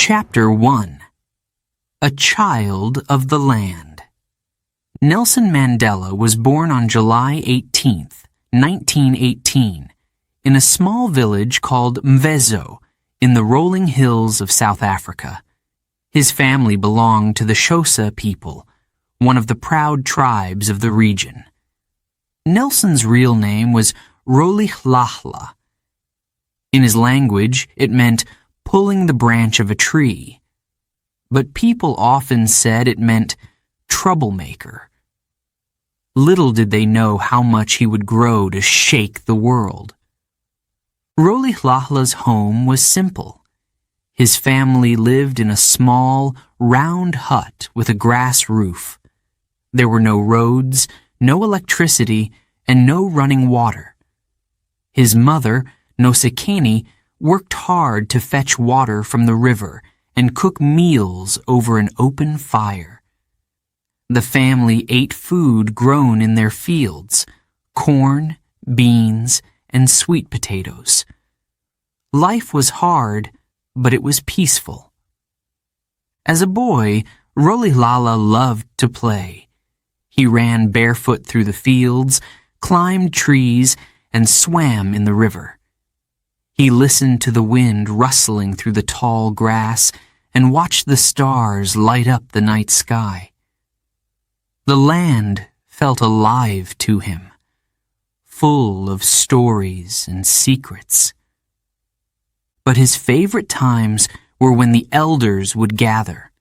Chapter 1. A Child of the Land. Nelson Mandela was born on July 18, 1918, in a small village called Mvezo in the rolling hills of South Africa. His family belonged to the Xhosa people, one of the proud tribes of the region. Nelson's real name was Rolihlahla. In his language, it meant pulling the branch of a tree, but people often said it meant troublemaker. Little did they know how much he would grow to shake the world. Rolihlahla's home was simple. His family lived in a small, round hut with a grass roof. There were no roads, no electricity, and no running water. His mother, Nosekeni, worked hard to fetch water from the river and cook meals over an open fire. The family ate food grown in their fields: corn, beans, and sweet potatoes. Life was hard, but it was peaceful. As a boy, Rolihlahla loved to play. He ran barefoot through the fields, climbed trees, and swam in the river. He listened to the wind rustling through the tall grass and watched the stars light up the night sky. The land felt alive to him, full of stories and secrets. But his favorite times were when the elders would gather.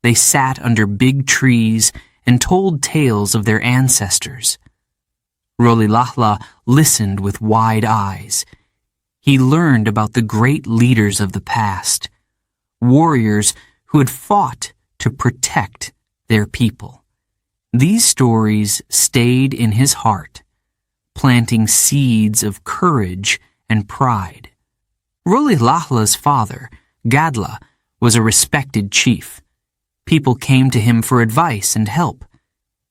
They sat under big trees and told tales of their ancestors. Rolihlahla listened with wide eyes. He learned about the great leaders of the past, warriors who had fought to protect their people. These stories stayed in his heart, planting seeds of courage and pride. Rolihlahla's father, Gadla, was a respected chief. People came to him for advice and help.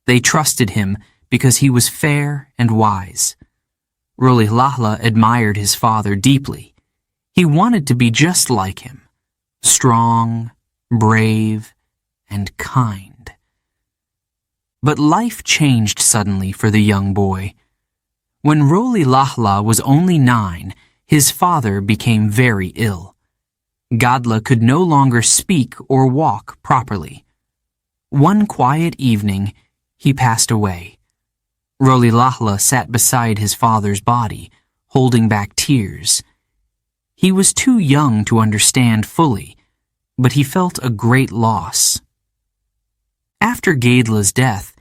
They trusted him because he was fair and wise. Rolihlahla admired his father deeply. He wanted to be just like him, strong, brave, and kind. But life changed suddenly for the young boy. When Rolihlahla was only 9, his father became very ill. Gadla could no longer speak or walk properly. One quiet evening, he passed away. Rolihlahla sat beside his father's body, holding back tears. He was too young to understand fully, but he felt a great loss. After Gadla's death,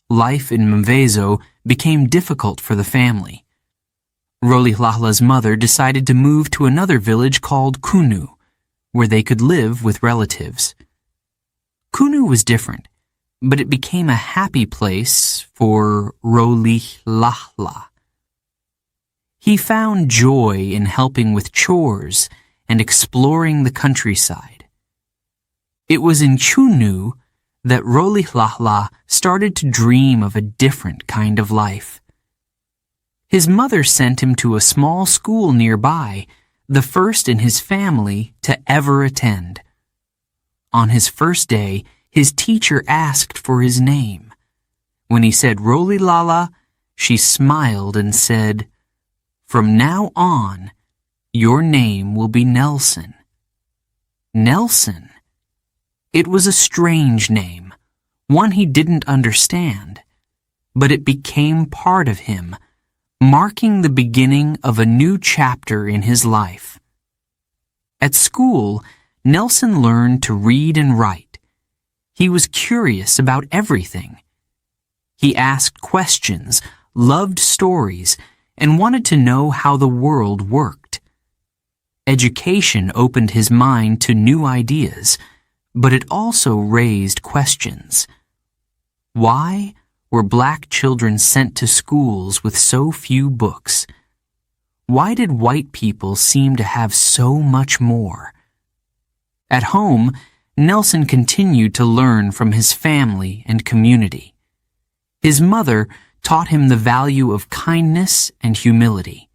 life in Mvezo became difficult for the family. Rolihlahla's mother decided to move to another village called Kunu, where they could live with relatives. Kunu was different, but it became a happy place for Rolihlahla. He found joy in helping with chores and exploring the countryside. It was in Kunu that Rolihlahla started to dream of a different kind of life. His mother sent him to a small school nearby, the first in his family to ever attend. On his first day, his teacher asked for his name. When he said Rolihlahla, she smiled and said, "From now on, your name will be Nelson." Nelson. It was a strange name, one he didn't understand, but it became part of him, marking the beginning of a new chapter in his life. At school, Nelson learned to read and write. He was curious about everything. He asked questions, loved stories, and wanted to know how the world worked. Education opened his mind to new ideas, but it also raised questions. Why were black children sent to schools with so few books? Why did white people seem to have so much more? At home, Nelson continued to learn from his family and community. His mother taught him the value of kindness and humility.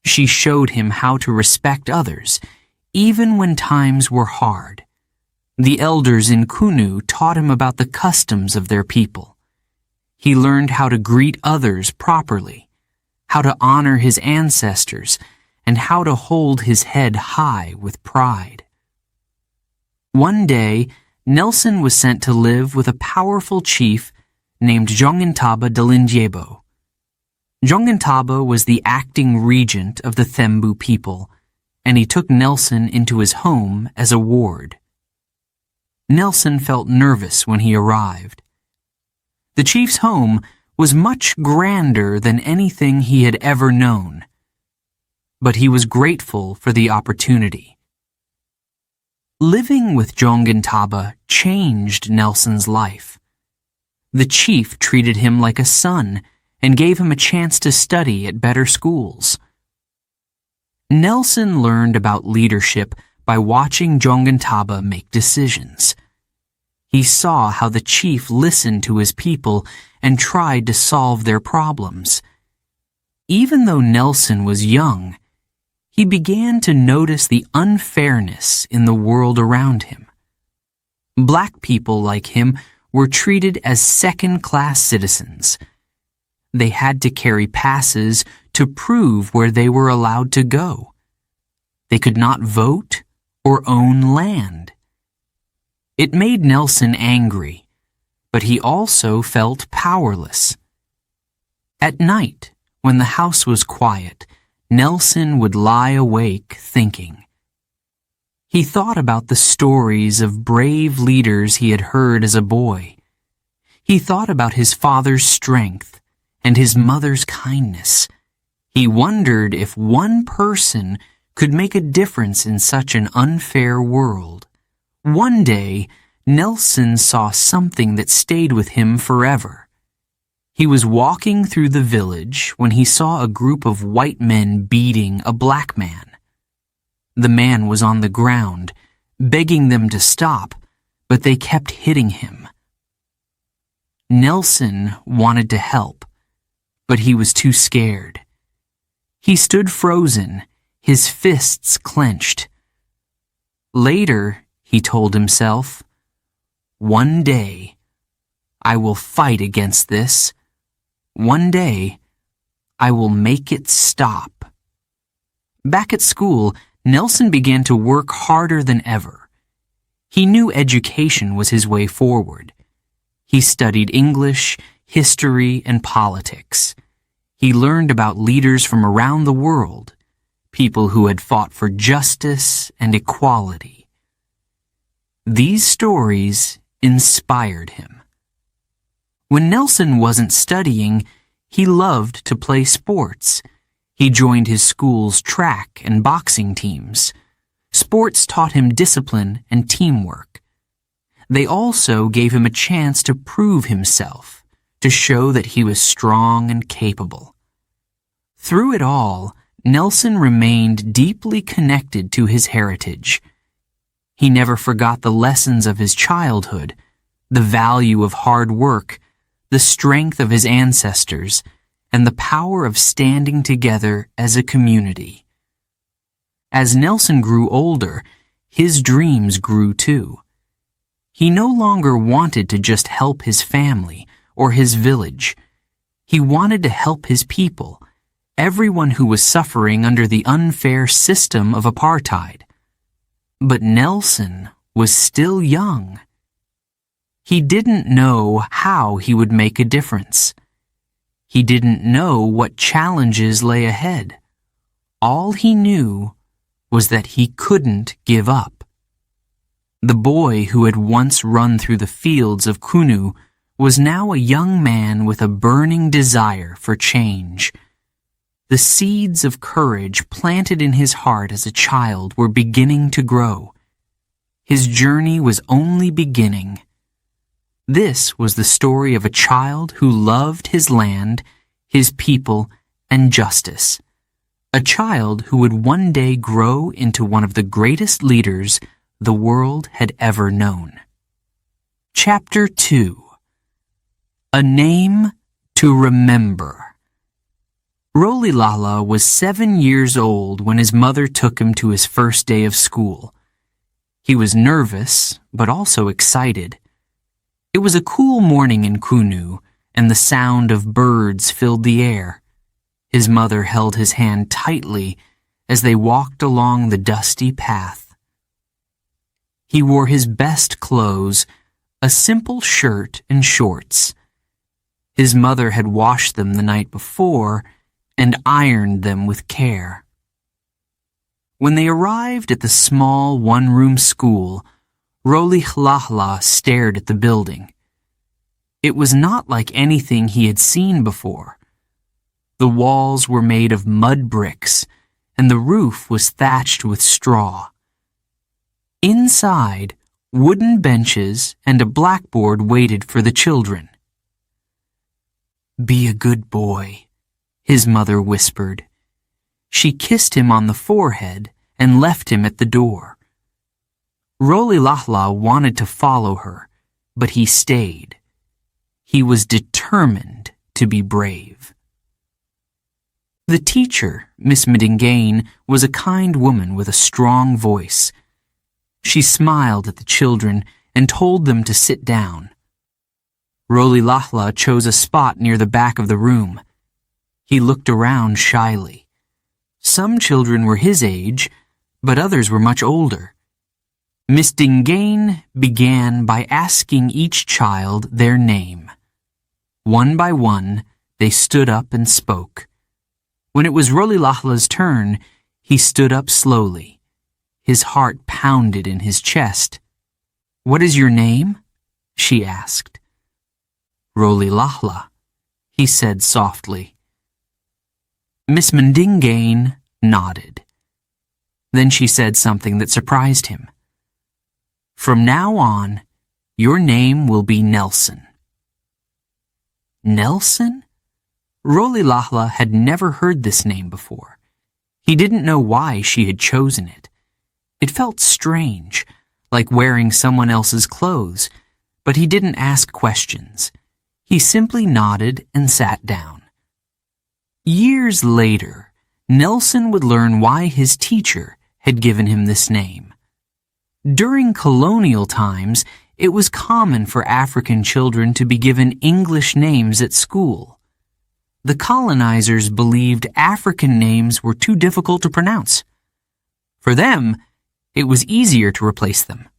She showed him how to respect others, even when times were hard. The elders in Kunu taught him about the customs of their people. He learned how to greet others properly, how to honor his ancestors, and how to hold his head high with pride. One day, Nelson was sent to live with a powerful chief named Jongintaba Dalindyebo. Jongintaba was the acting regent of the Thembu people, and he took Nelson into his home as a ward. Nelson felt nervous when he arrived. The chief's home was much grander than anything he had ever known, but he was grateful for the opportunity. Living with Jongintaba changed Nelson's life. The chief treated him like a son and gave him a chance to study at better schools. Nelson learned about leadership by watching Jongintaba make decisions. He saw how the chief listened to his people and tried to solve their problems. Even though Nelson was young, he began to notice the unfairness in the world around him. Black people like him were treated as second-class citizens. They had to carry passes to prove where they were allowed to go. They could not vote or own land. It made Nelson angry, but he also felt powerless. At night, when the house was quiet, Nelson would lie awake thinking. He thought about the stories of brave leaders he had heard as a boy. He thought about his father's strength and his mother's kindness. He wondered if one person could make a difference in such an unfair world. One day, Nelson saw something that stayed with him forever. He was walking through the village when he saw a group of white men beating a black man. The man was on the ground, begging them to stop, but they kept hitting him. Nelson wanted to help, but he was too scared. He stood frozen, his fists clenched. Later, he told himself, "One day, I will fight against this. One day, I will make it stop." Back at school, Nelson began to work harder than ever. He knew education was his way forward. He studied English, history, and politics. He learned about leaders from around the world, people who had fought for justice and equality. These stories inspired him. When Nelson wasn't studying, he loved to play sports. He joined his school's track and boxing teams. Sports taught him discipline and teamwork. They also gave him a chance to prove himself, to show that he was strong and capable. Through it all, Nelson remained deeply connected to his heritage. He never forgot the lessons of his childhood, the value of hard work, the strength of his ancestors, and the power of standing together as a community. As Nelson grew older, his dreams grew too. He no longer wanted to just help his family or his village. He wanted to help his people, everyone who was suffering under the unfair system of apartheid. But Nelson was still young. He didn't know how he would make a difference. He didn't know what challenges lay ahead. All he knew was that he couldn't give up. The boy who had once run through the fields of Kunu was now a young man with a burning desire for change. The seeds of courage planted in his heart as a child were beginning to grow. His journey was only beginning. This was the story of a child who loved his land, his people, and justice. A child who would one day grow into one of the greatest leaders the world had ever known. Chapter 2. A Name to Remember. Rolilala was 7 years old when his mother took him to his first day of school. He was nervous, but also excited. It was a cool morning in Kunu, and the sound of birds filled the air. His mother held his hand tightly as they walked along the dusty path. He wore his best clothes, a simple shirt and shorts. His mother had washed them the night before and ironed them with care. When they arrived at the small one-room school, Rolilala stared at the building. It was not like anything he had seen before. The walls were made of mud bricks, and the roof was thatched with straw. Inside, wooden benches and a blackboard waited for the children. "Be a good boy," his mother whispered. She kissed him on the forehead and left him at the door. Rolilala wanted to follow her, but he stayed. He was determined to be brave. The teacher, Miss Mandela, was a kind woman with a strong voice. She smiled at the children and told them to sit down. Rolilala chose a spot near the back of the room. He looked around shyly. Some children were his age, but others were much older. Miss Dingane began by asking each child their name. One by one, they stood up and spoke. When it was Rolilala's turn, he stood up slowly. His heart pounded in his chest. "What is your name?" she asked. "Rolilala," he said softly. Miss Mandela nodded. Then she said something that surprised him. "From now on, your name will be Nelson." Nelson? Rolilala had never heard this name before. He didn't know why she had chosen it. It felt strange, like wearing someone else's clothes, but he didn't ask questions. He simply nodded and sat down. Years later, Nelson would learn why his teacher had given him this name. During colonial times, it was common for African children to be given English names at school. The colonizers believed African names were too difficult to pronounce. For them, it was easier to replace them.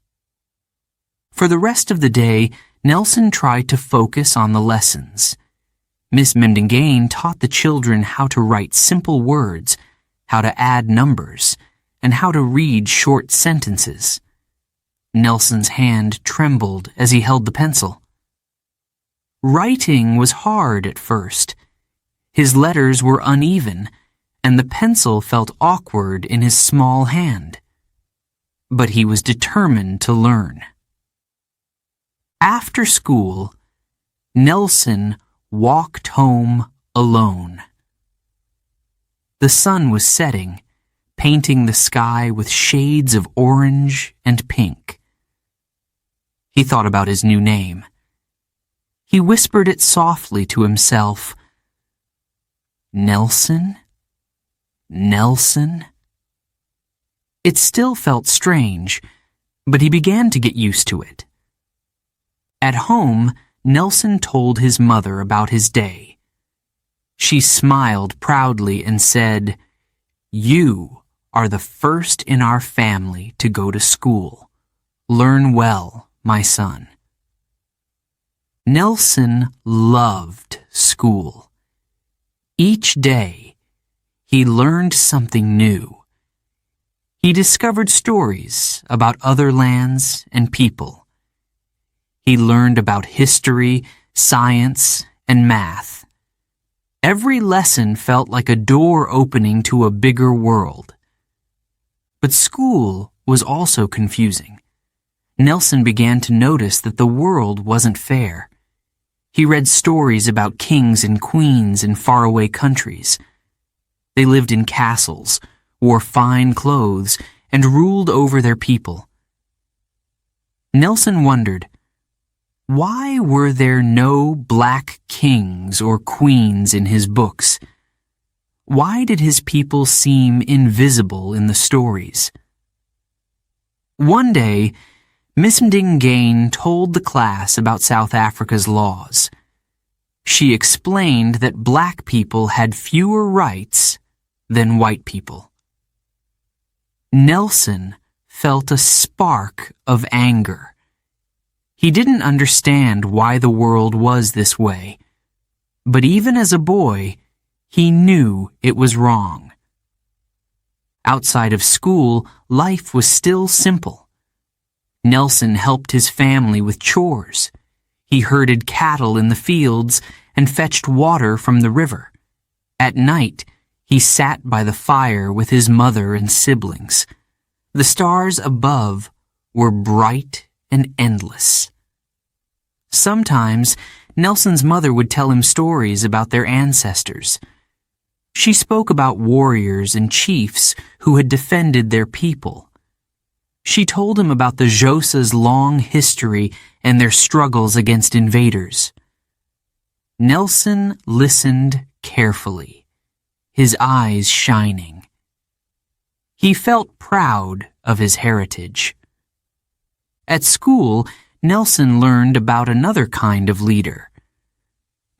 For the rest of the day, Nelson tried to focus on the lessons. Miss Mandela taught the children how to write simple words, how to add numbers, and how to read short sentences. Nelson's hand trembled as he held the pencil. Writing was hard at first. His letters were uneven, and the pencil felt awkward in his small hand. But he was determined to learn. After school, Nelson walked home alone. The sun was setting, painting the sky with shades of orange and pink. He thought about his new name. He whispered it softly to himself. Nelson? Nelson? It still felt strange, but he began to get used to it. At home, Nelson told his mother about his day. She smiled proudly and said, "You are the first in our family to go to school. Learn well, my son." Nelson loved school. Each day, he learned something new. He discovered stories about other lands and people. He learned about history, science, and math. Every lesson felt like a door opening to a bigger world. But school was also confusing. Nelson began to notice that the world wasn't fair. He read stories about kings and queens in faraway countries. They lived in castles, wore fine clothes, and ruled over their people. Nelson wondered, why were there no black kings or queens in his books? Why did his people seem invisible in the stories? One day, Miss Mdingane told the class about South Africa's laws. She explained that black people had fewer rights than white people. Nelson felt a spark of anger. He didn't understand why the world was this way, but even as a boy, he knew it was wrong. Outside of school, life was still simple. Nelson helped his family with chores. He herded cattle in the fields and fetched water from the river. At night, he sat by the fire with his mother and siblings. The stars above were bright and endless. Sometimes, Nelson's mother would tell him stories about their ancestors. She spoke about warriors and chiefs who had defended their people. She told him about the Xhosa's long history and their struggles against invaders. Nelson listened carefully, his eyes shining. He felt proud of his heritage. At school, Nelson learned about another kind of leader.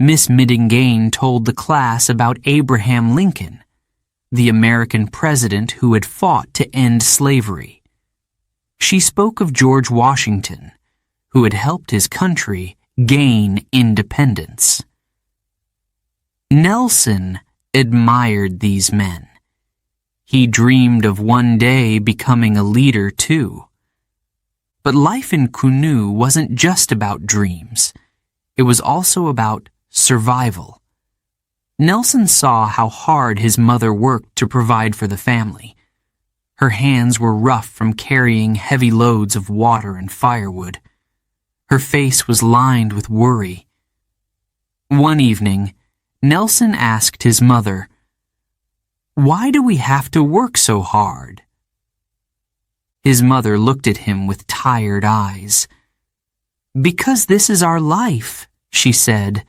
Miss Mdingane told the class about Abraham Lincoln, the American president who had fought to end slavery. She spoke of George Washington, who had helped his country gain independence. Nelson admired these men. He dreamed of one day becoming a leader too. But life in Kunu wasn't just about dreams. It was also about survival. Nelson saw how hard his mother worked to provide for the family. Her hands were rough from carrying heavy loads of water and firewood. Her face was lined with worry. One evening, Nelson asked his mother, "Why do we have to work so hard?" His mother looked at him with tired eyes. "Because this is our life," she said.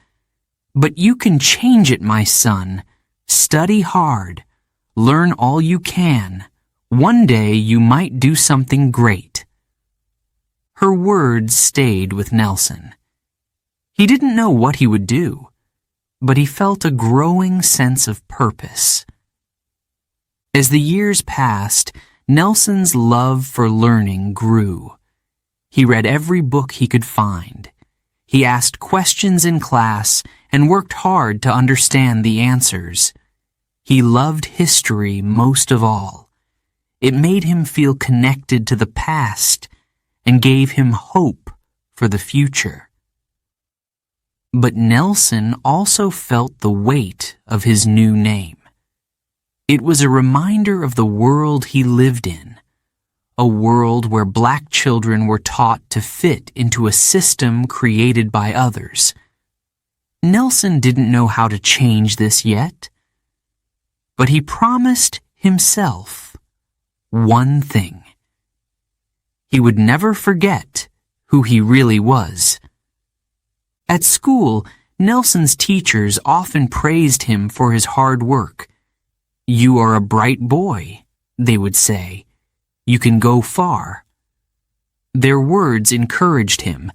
"But you can change it, my son. Study hard. Learn all you can. One day you might do something great." Her words stayed with Nelson. He didn't know what he would do, but he felt a growing sense of purpose. As the years passed, Nelson's love for learning grew. He read every book he could find. He asked questions in class and worked hard to understand the answers. He loved history most of all. It made him feel connected to the past and gave him hope for the future. But Nelson also felt the weight of his new name. It was a reminder of the world he lived in, a world where black children were taught to fit into a system created by others. Nelson didn't know how to change this yet, but he promised himself one thing. He would never forget who he really was. At school, Nelson's teachers often praised him for his hard work. "You are a bright boy," they would say. "You can go far." Their words encouraged him,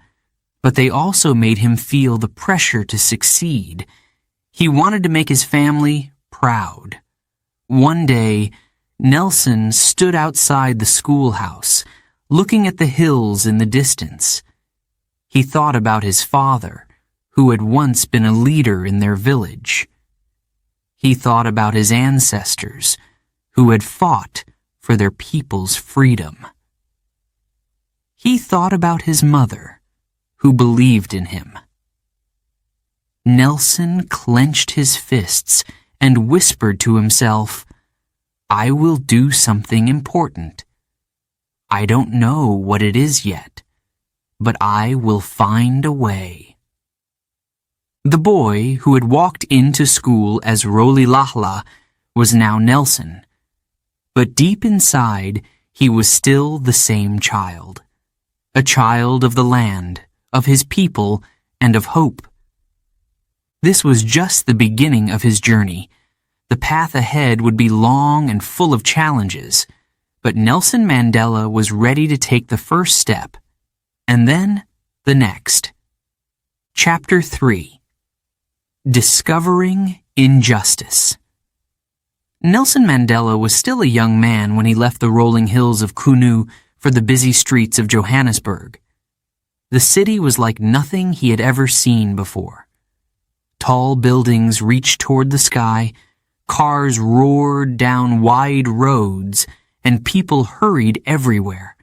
but they also made him feel the pressure to succeed. He wanted to make his family proud. One day, Nelson stood outside the schoolhouse, looking at the hills in the distance. He thought about his father, who had once been a leader in their village. He thought about his ancestors, who had fought for their people's freedom. He thought about his mother, who believed in him. Nelson clenched his fists and whispered to himself, "I will do something important. I don't know what it is yet, but I will find a way." The boy who had walked into school as Rolihlahla was now Nelson, but deep inside he was still the same child, a child of the land, of his people, and of hope. This was just the beginning of his journey. The The path ahead would be long and full of challenges, but Nelson Mandela was ready to take the first step, and then the next. Chapter 3. Discovering Injustice. Nelson Mandela was still a young man when he left the rolling hills of Kunu for the busy streets of Johannesburg. The city was like nothing he had ever seen before. Tall buildings reached toward the sky, cars roared down wide roads, and people hurried everywhere.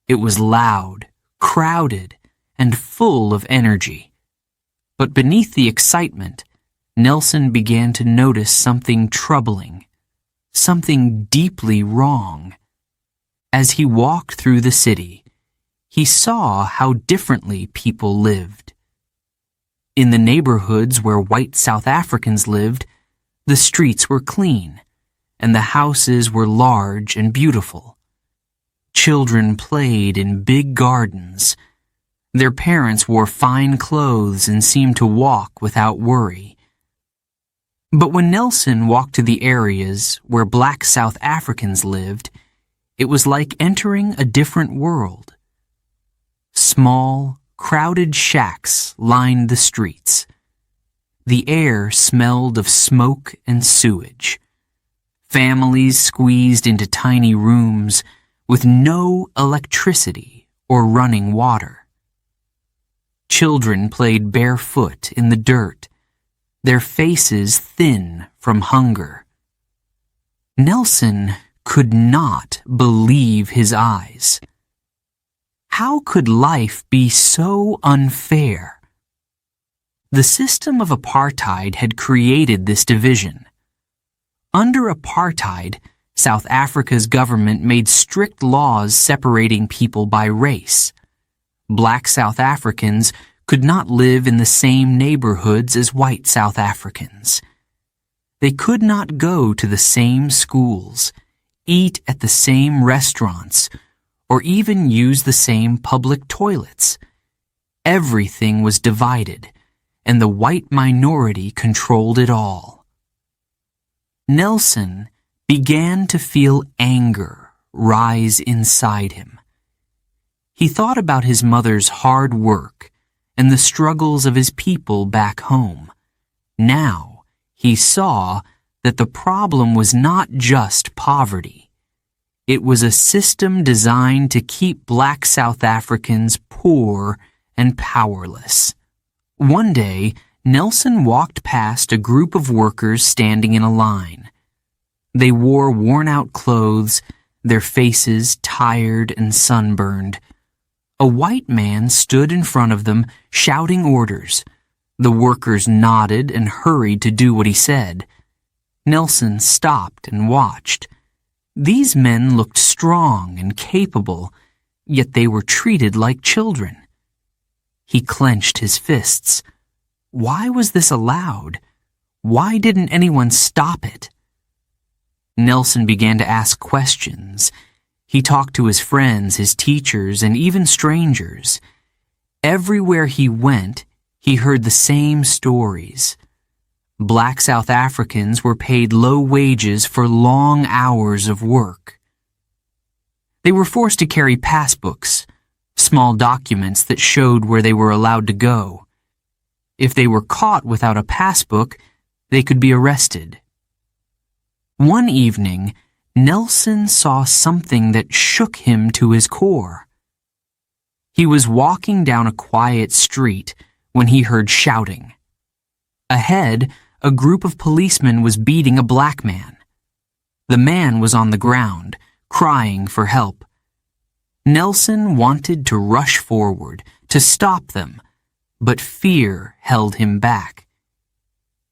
It was loud, crowded, and full of energy. But beneath the excitement, Nelson began to notice something troubling, something deeply wrong. As he walked through the city, he saw how differently people lived. In the neighborhoods where white South Africans lived, the streets were clean, and the houses were large and beautiful. Children played in big gardens. Their parents wore fine clothes and seemed to walk without worry. But when Nelson walked to the areas where black South Africans lived, it was like entering a different world. Small, crowded shacks lined the streets. The air smelled of smoke and sewage. Families squeezed into tiny rooms with no electricity or running water. Children played barefoot in the dirt, their faces thin from hunger. Nelson could not believe his eyes. How could life be so unfair? The system of apartheid had created this division. Under apartheid, South Africa's government made strict laws separating people by race. Black South Africans could not live in the same neighborhoods as white South Africans. They could not go to the same schools, eat at the same restaurants, or even use the same public toilets. Everything was divided, and the white minority controlled it all. Nelson began to feel anger rise inside him. He thought about his mother's hard work and the struggles of his people back home. Now he saw that the problem was not just poverty. It was a system designed to keep black South Africans poor and powerless. One day, Nelson walked past a group of workers standing in a line. They wore worn-out clothes, their faces tired and sunburned. A white man stood in front of them, shouting orders. The workers nodded and hurried to do what he said. Nelson stopped and watched. These men looked strong and capable, yet they were treated like children. He clenched his fists. Why was this allowed? Why didn't anyone stop it? Nelson began to ask questions. He talked to his friends, his teachers, and even strangers. Everywhere he went, he heard the same stories. Black South Africans were paid low wages for long hours of work. They were forced to carry passbooks, small documents that showed where they were allowed to go. If they were caught without a passbook, they could be arrested. One evening, Nelson saw something that shook him to his core. He was walking down a quiet street when he heard shouting. Ahead, a group of policemen was beating a black man. The man was on the ground, crying for help. Nelson wanted to rush forward, to stop them, but fear held him back.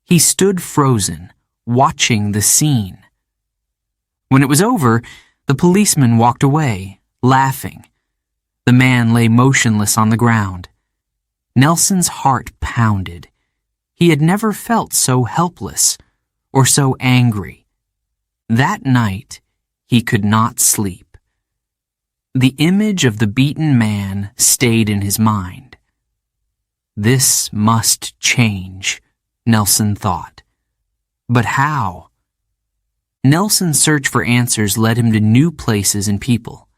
He stood frozen, watching the scene. When it was over, the policeman walked away, laughing. The man lay motionless on the ground. Nelson's heart pounded. He had never felt so helpless or so angry. That night, he could not sleep. The image of the beaten man stayed in his mind. This must change, Nelson thought. But how? Nelson's search for answers led him to new places and people.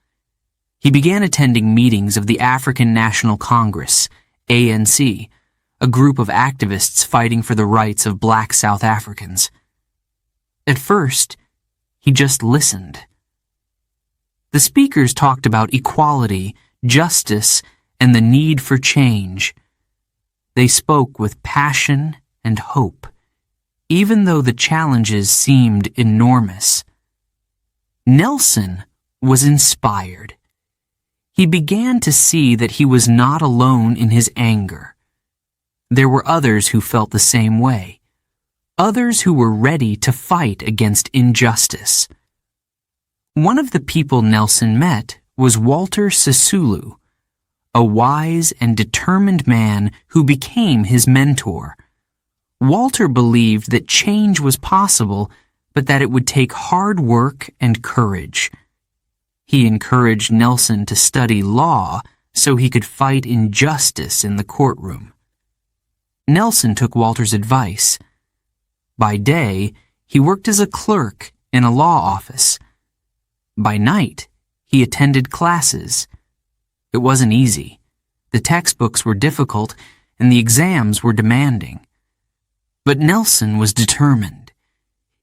He began attending meetings of the African National Congress, ANC, a group of activists fighting for the rights of black South Africans. At first, he just listened. The speakers talked about equality, justice, and the need for change. They spoke with passion and hope, even though the challenges seemed enormous. Nelson was inspired. He began to see that he was not alone in his anger. There were others who felt the same way, others who were ready to fight against injustice. One of the people Nelson met was Walter Sisulu, a wise and determined man who became his mentor. Walter believed that change was possible, but that it would take hard work and courage. He encouraged Nelson to study law so he could fight injustice in the courtroom. Nelson took Walter's advice. By day, he worked as a clerk in a law office. By night, he attended classes. It wasn't easy. The textbooks were difficult, and the exams were demanding. But Nelson was determined.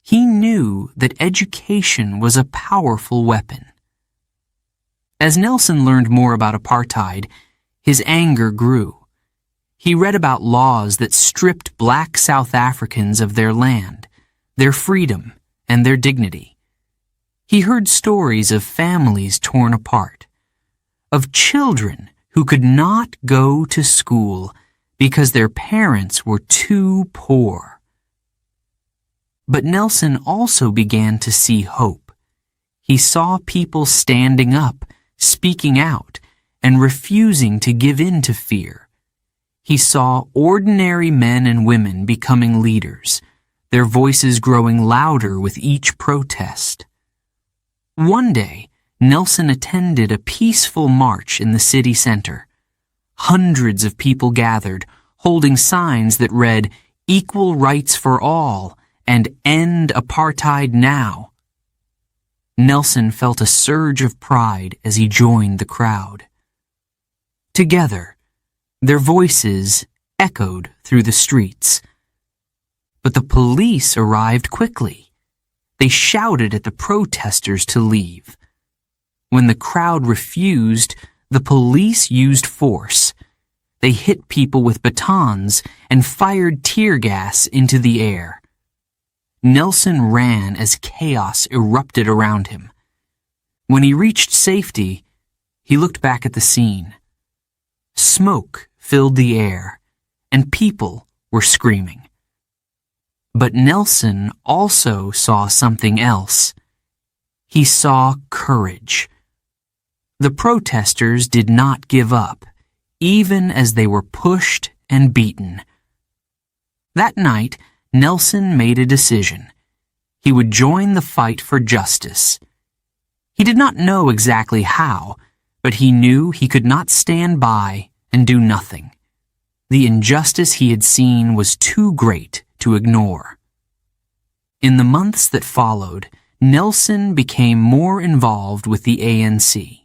He knew that education was a powerful weapon. As Nelson learned more about apartheid, his anger grew. He read about laws that stripped black South Africans of their land, their freedom, and their dignity. He heard stories of families torn apart, of children who could not go to school because their parents were too poor. But Nelson also began to see hope. He saw people standing up, speaking out, and refusing to give in to fear. He saw ordinary men and women becoming leaders, their voices growing louder with each protest. One day, Nelson attended a peaceful march in the city center. Hundreds of people gathered, holding signs that read, "Equal rights for all," and "End apartheid now." Nelson felt a surge of pride as he joined the crowd. Together, their voices echoed through the streets. But the police arrived quickly. They shouted at the protesters to leave. When the crowd refused, the police used force. They hit people with batons and fired tear gas into the air. Nelson ran as chaos erupted around him. When he reached safety, he looked back at the scene. Smoke filled the air, and people were screaming. But Nelson also saw something else. He saw courage. The protesters did not give up, even as they were pushed and beaten. That night, Nelson made a decision. He would join the fight for justice. He did not know exactly how, but he knew he could not stand by and do nothing. The injustice he had seen was too great to ignore. In the months that followed, Nelson became more involved with the ANC.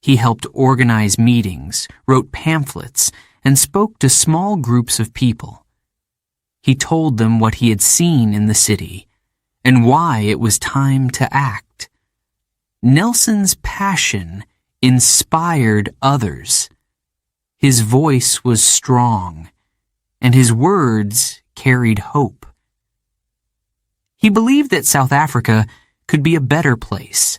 He helped organize meetings, wrote pamphlets, and spoke to small groups of people. He told them what he had seen in the city and why it was time to act. Nelson's passion inspired others. His voice was strong, and his words carried hope. He believed that South Africa could be a better place,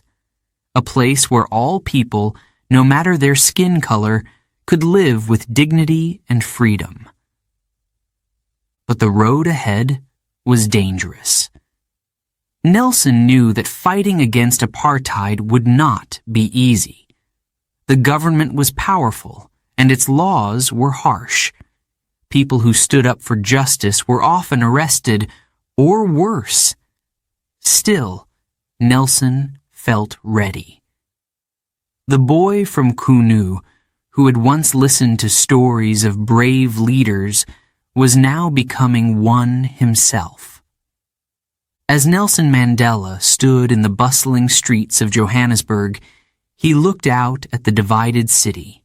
a place where all people, no matter their skin color, could live with dignity and freedom. But the road ahead was dangerous. Nelson knew that fighting against apartheid would not be easy. The government was powerful, and its laws were harsh. People who stood up for justice were often arrested, or worse. Still, Nelson felt ready. The boy from Kunu, who had once listened to stories of brave leaders, was now becoming one himself. As Nelson Mandela stood in the bustling streets of Johannesburg, he looked out at the divided city.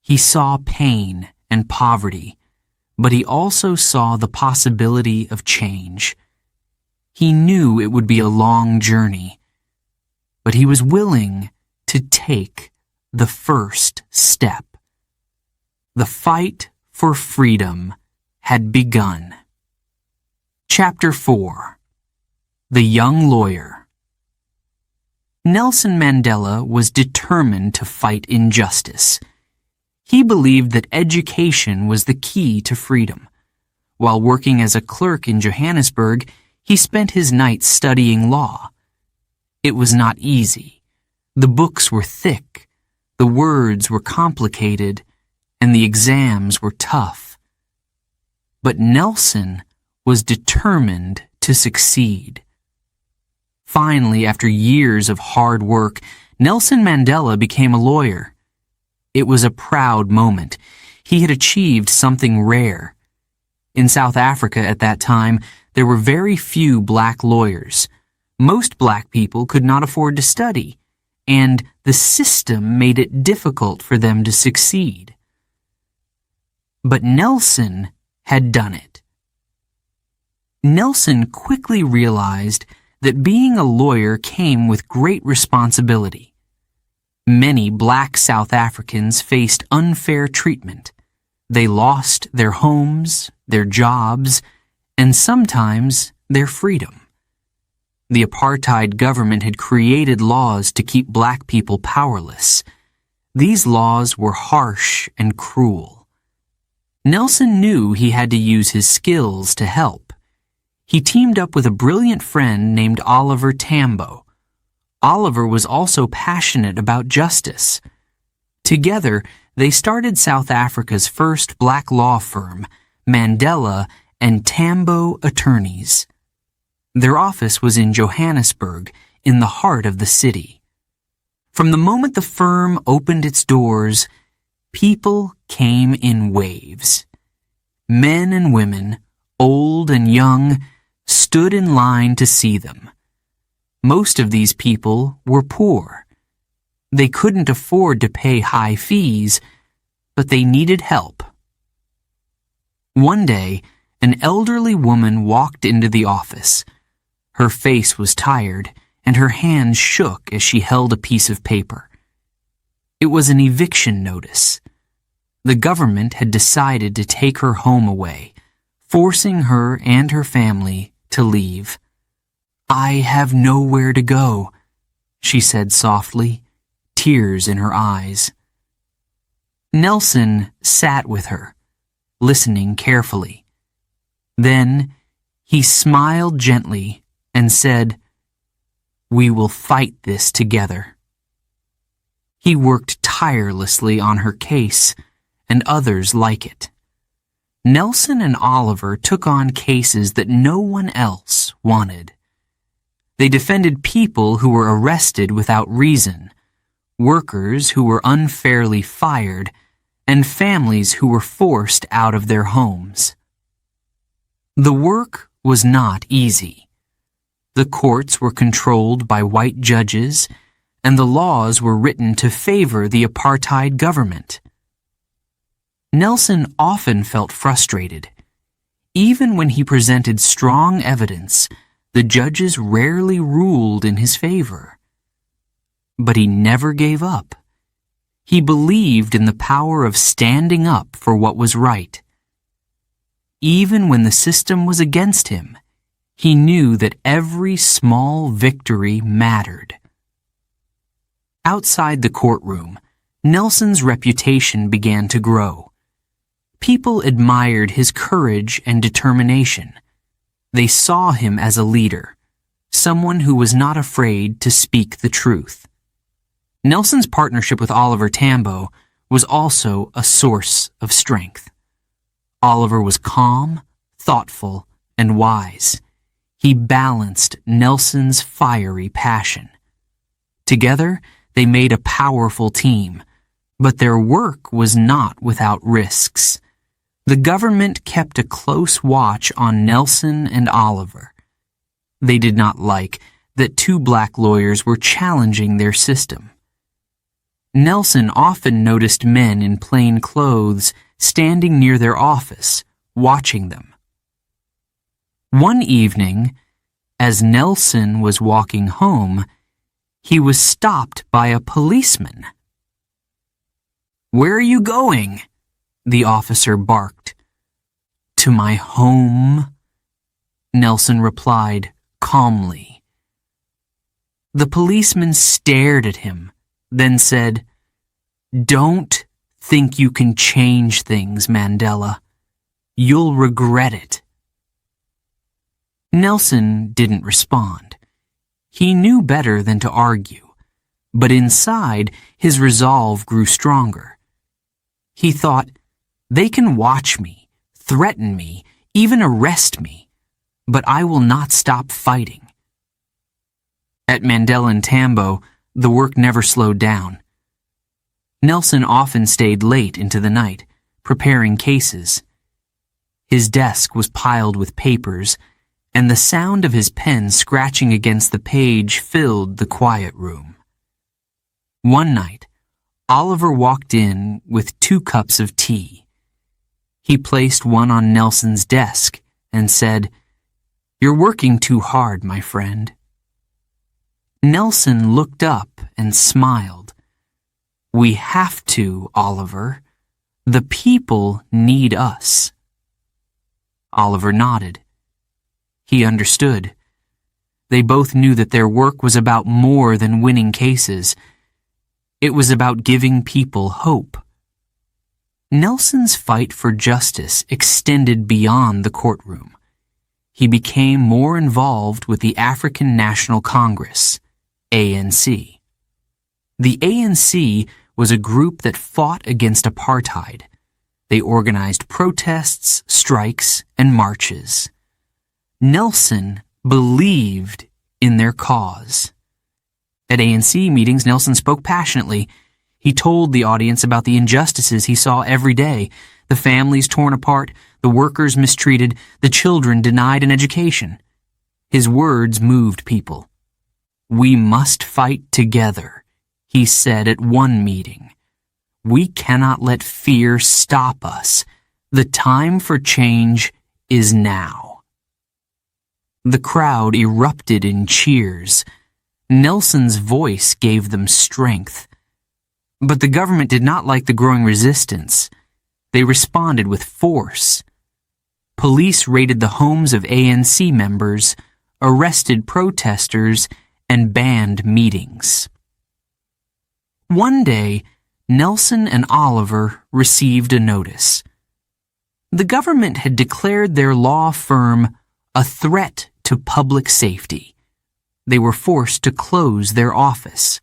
He saw pain and poverty, but he also saw the possibility of change. He knew it would be a long journey, but he was willing to take the first step. The fight for freedom had begun. Chapter 4. The Young Lawyer. Nelson Mandela was determined to fight injustice. He believed that education was the key to freedom. While working as a clerk in Johannesburg, he spent his nights studying law. It was not easy. The books were thick, the words were complicated, and the exams were tough. But Nelson was determined to succeed. Finally, after years of hard work, Nelson Mandela became a lawyer. It was a proud moment. He had achieved something rare. In South Africa at that time, there were very few black lawyers. Most black people could not afford to study, and the system made it difficult for them to succeed. But Nelson had done it. Nelson quickly realized that being a lawyer came with great responsibility. Many black South Africans faced unfair treatment. They lost their homes, their jobs, and sometimes their freedom. The apartheid government had created laws to keep black people powerless. These laws were harsh and cruel. Nelson knew he had to use his skills to help. He teamed up with a brilliant friend named Oliver Tambo. Oliver was also passionate about justice. Together, they started South Africa's first black law firm, Mandela and Tambo Attorneys. Their office was in Johannesburg, in the heart of the city. From the moment the firm opened its doors, people came in waves. Men and women, old and young, stood in line to see them. Most of these people were poor. They couldn't afford to pay high fees, but they needed help. One day, an elderly woman walked into the office. Her face was tired, and her hands shook as she held a piece of paper. It was an eviction notice. The government had decided to take her home away, forcing her and her family to leave. "I have nowhere to go," she said softly, tears in her eyes. Nelson sat with her, listening carefully. Then he smiled gently and said, "We will fight this together." He worked tirelessly on her case and others like it. Nelson and Oliver took on cases that no one else wanted. They defended people who were arrested without reason, workers who were unfairly fired, and families who were forced out of their homes. The work was not easy. The courts were controlled by white judges, and the laws were written to favor the apartheid government. Nelson often felt frustrated. Even when he presented strong evidence, the judges rarely ruled in his favor. But he never gave up. He believed in the power of standing up for what was right. Even when the system was against him, he knew that every small victory mattered. Outside the courtroom, Nelson's reputation began to grow. People admired his courage and determination. They saw him as a leader, someone who was not afraid to speak the truth. Nelson's partnership with Oliver Tambo was also a source of strength. Oliver was calm, thoughtful, and wise. He balanced Nelson's fiery passion. Together, they made a powerful team, but their work was not without risks. The government kept a close watch on Nelson and Oliver. They did not like that two black lawyers were challenging their system. Nelson often noticed men in plain clothes standing near their office, watching them. One evening, as Nelson was walking home, he was stopped by a policeman. "Where are you going?" the officer barked. "To my home," Nelson replied calmly. The policeman stared at him, then said, "Don't think you can change things, Mandela. You'll regret it." Nelson didn't respond. He knew better than to argue, but inside his resolve grew stronger. He thought, "They can watch me, threaten me, even arrest me, but I will not stop fighting." At Mandela and Tambo, the work never slowed down. Nelson often stayed late into the night, preparing cases. His desk was piled with papers, and the sound of his pen scratching against the page filled the quiet room. One night, Oliver walked in with 2 cups of tea. He placed one on Nelson's desk and said, "You're working too hard, my friend." Nelson looked up and smiled. "We have to, Oliver. The people need us." Oliver nodded. He understood. They both knew that their work was about more than winning cases. It was about giving people hope. Nelson's fight for justice extended beyond the courtroom. He became more involved with the African National Congress, ANC. The ANC was a group that fought against apartheid. They organized protests, strikes, and marches. Nelson believed in their cause. At ANC meetings, Nelson spoke passionately. He told the audience about the injustices he saw every day, the families torn apart, the workers mistreated, the children denied an education. His words moved people. "We must fight together," he said at one meeting. "We cannot let fear stop us. The time for change is now." The crowd erupted in cheers. Nelson's voice gave them strength. But the government did not like the growing resistance. They responded with force. Police raided the homes of ANC members, arrested protesters, and banned meetings. One day, Nelson and Oliver received a notice. The government had declared their law firm a threat to public safety. They were forced to close their office.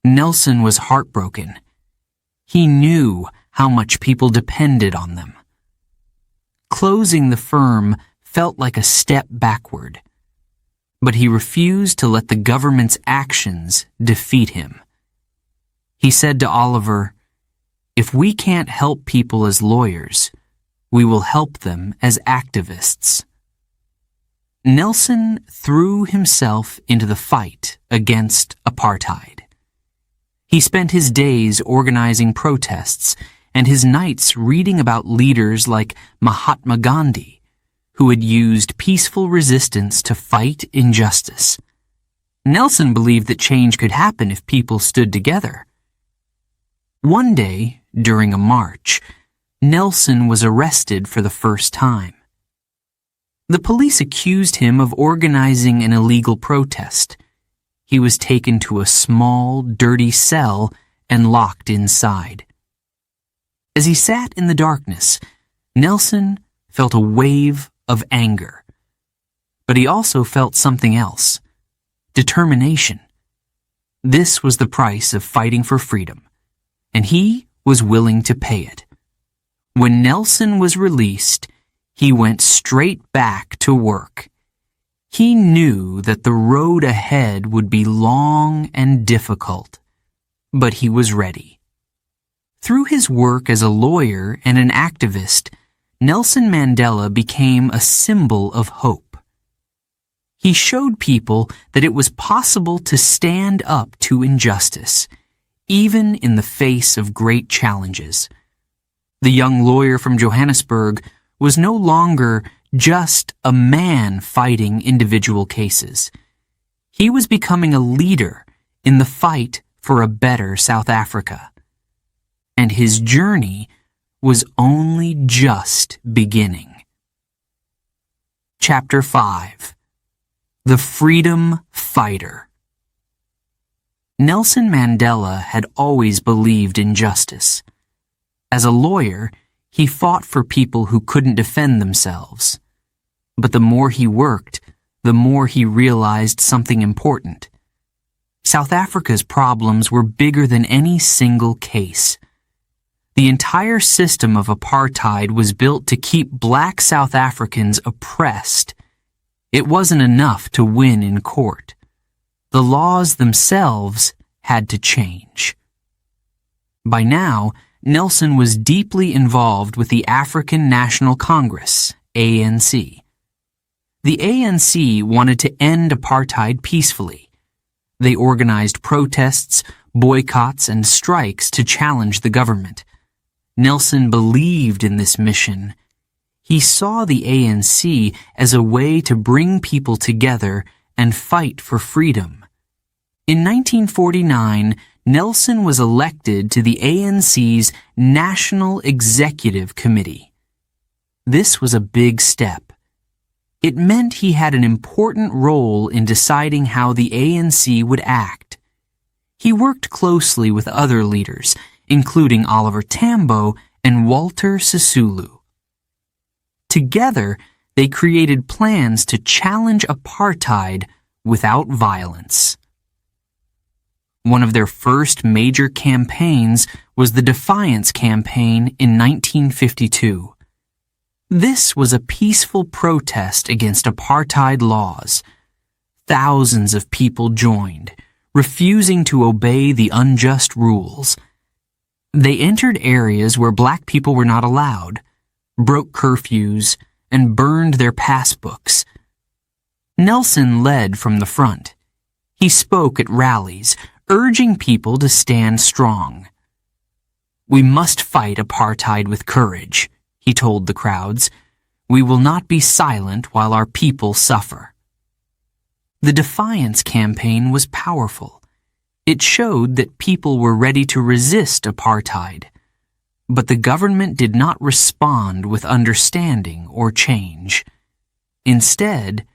Nelson was heartbroken. He knew how much people depended on them. Closing the firm felt like a step backward, but he refused to let the government's actions defeat him. He said to Oliver, "If we can't help people as lawyers, we will help them as activists." Nelson threw himself into the fight against apartheid. He spent his days organizing protests and his nights reading about leaders like Mahatma Gandhi, who had used peaceful resistance to fight injustice. Nelson believed that change could happen if people stood together. One day, during a march, Nelson was arrested for the first time. The police accused him of organizing an illegal protest. He was taken to a small, dirty cell and locked inside. As he sat in the darkness, Nelson felt a wave of anger. But he also felt something else: determination. This was the price of fighting for freedom, and he was willing to pay it. When Nelson was released, he went straight back to work. He knew that the road ahead would be long and difficult, but he was ready. Through his work as a lawyer and an activist, Nelson Mandela became a symbol of hope. He showed people that it was possible to stand up to injustice, even in the face of great challenges. The young lawyer from Johannesburg was no longer just a man fighting individual cases. He was becoming a leader in the fight for a better South Africa. And his journey was only just beginning. Chapter 5. The Freedom Fighter. Nelson Mandela had always believed in justice. As a lawyer, he fought for people who couldn't defend themselves. But the more he worked, the more he realized something important. South Africa's problems were bigger than any single case. The entire system of apartheid was built to keep black South Africans oppressed. It wasn't enough to win in court. The laws themselves had to change. By now, Nelson was deeply involved with the African National Congress, ANC. The ANC wanted to end apartheid peacefully. They organized protests, boycotts, and strikes to challenge the government. Nelson believed in this mission. He saw the ANC as a way to bring people together and fight for freedom. In 1949, Nelson was elected to the ANC's National Executive Committee. This was a big step. It meant he had an important role in deciding how the ANC would act. He worked closely with other leaders, including Oliver Tambo and Walter Sisulu. Together, they created plans to challenge apartheid without violence. One of their first major campaigns was the Defiance Campaign in 1952. This was a peaceful protest against apartheid laws. Thousands of people joined, refusing to obey the unjust rules. They entered areas where black people were not allowed, broke curfews, and burned their passbooks. Nelson led from the front. He spoke at rallies, urging people to stand strong. "We must fight apartheid with courage," he told the crowds. "We will not be silent while our people suffer." The Defiance Campaign was powerful. It showed that people were ready to resist apartheid. But the government did not respond with understanding or change. Instead,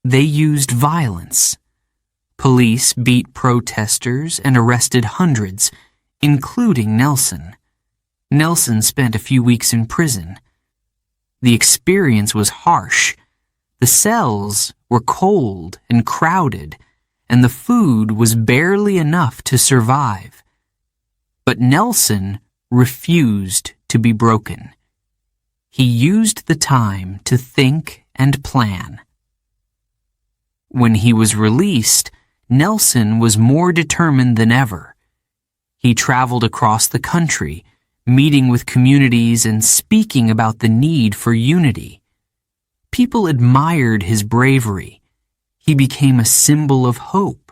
they used violence. Police beat protesters and arrested hundreds, including Nelson. Nelson spent a few weeks in prison. The experience was harsh. The cells were cold and crowded, and the food was barely enough to survive. But Nelson refused to be broken. He used the time to think and plan. When he was released, Nelson was more determined than ever. He traveled across the country, meeting with communities and speaking about the need for unity. People admired his bravery. He became a symbol of hope.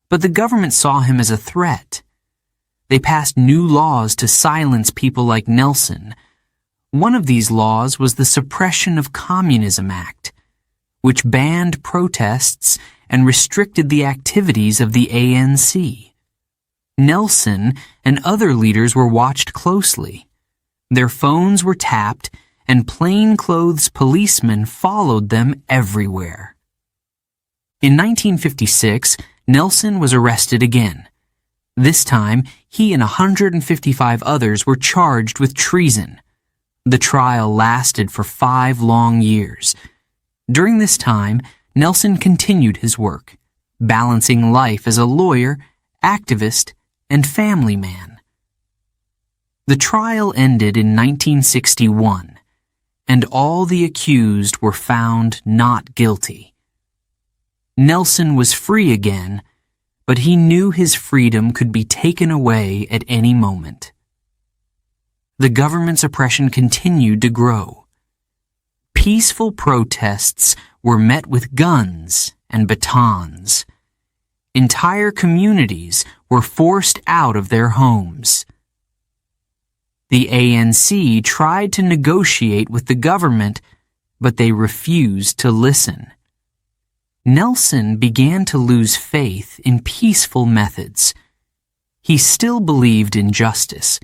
But the government saw him as a threat. They passed new laws to silence people like Nelson. One of these laws was the Suppression of Communism Act, which banned protests and restricted the activities of the ANC. Nelson and other leaders were watched closely. Their phones were tapped, and plainclothes policemen followed them everywhere. In 1956, Nelson was arrested again. This time, he and 155 others were charged with treason. The trial lasted for 5 long years. During this time, Nelson continued his work, balancing life as a lawyer, activist, and family man. The trial ended in 1961, and all the accused were found not guilty. Nelson was free again, but he knew his freedom could be taken away at any moment. The government's oppression continued to grow. Peaceful protests were met with guns and batons. Entire communities were forced out of their homes. The ANC tried to negotiate with the government, but they refused to listen. Nelson began to lose faith in peaceful methods. He still believed in justice,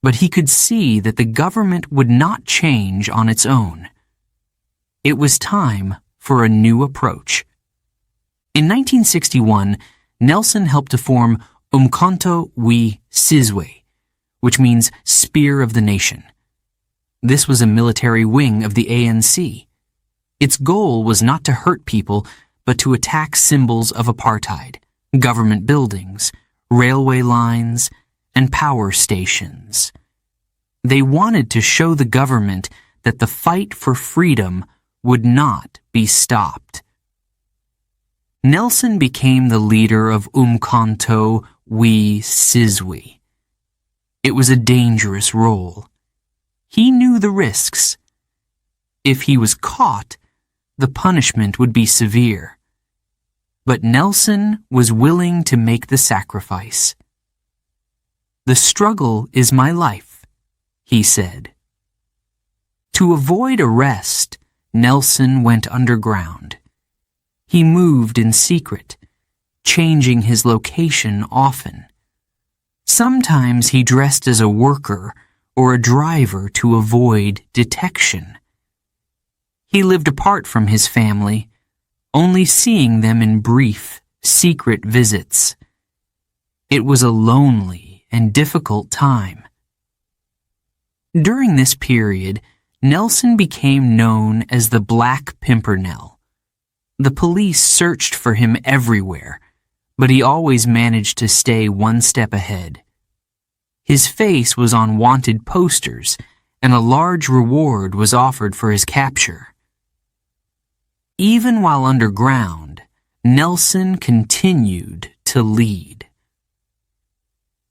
but he could see that the government would not change on its own. It was time for a new approach. In 1961, Nelson helped to form Umkhonto we Sizwe, which means Spear of the Nation. This was a military wing of the ANC. Its goal was not to hurt people, but to attack symbols of apartheid, government buildings, railway lines, and power stations. They wanted to show the government that the fight for freedom would not be stopped. Nelson became the leader of Umkhonto we Sizwe. It was a dangerous role. He knew the risks. If he was caught, the punishment would be severe. But Nelson was willing to make the sacrifice. "The struggle is my life," he said. To avoid arrest, Nelson went underground. He moved in secret, changing his location often. Sometimes he dressed as a worker or a driver to avoid detection. He lived apart from his family, only seeing them in brief, secret visits. It was a lonely and difficult time. During this period, Nelson became known as the Black Pimpernel. The police searched for him everywhere, but he always managed to stay one step ahead. His face was on wanted posters, and a large reward was offered for his capture. Even while underground, Nelson continued to lead.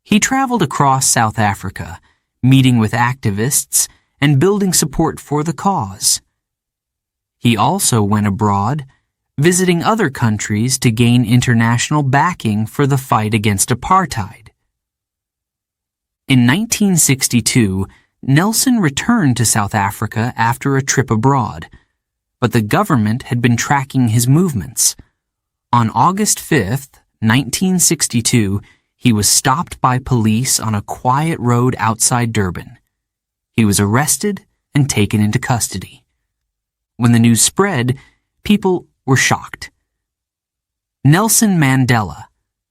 He traveled across South Africa, meeting with activists and building support for the cause. He also went abroad, visiting other countries to gain international backing for the fight against apartheid. In 1962, Nelson returned to South Africa after a trip abroad, but the government had been tracking his movements. On August 5th, 1962, he was stopped by police on a quiet road outside Durban. He was arrested and taken into custody. When the news spread, people were shocked. Nelson Mandela,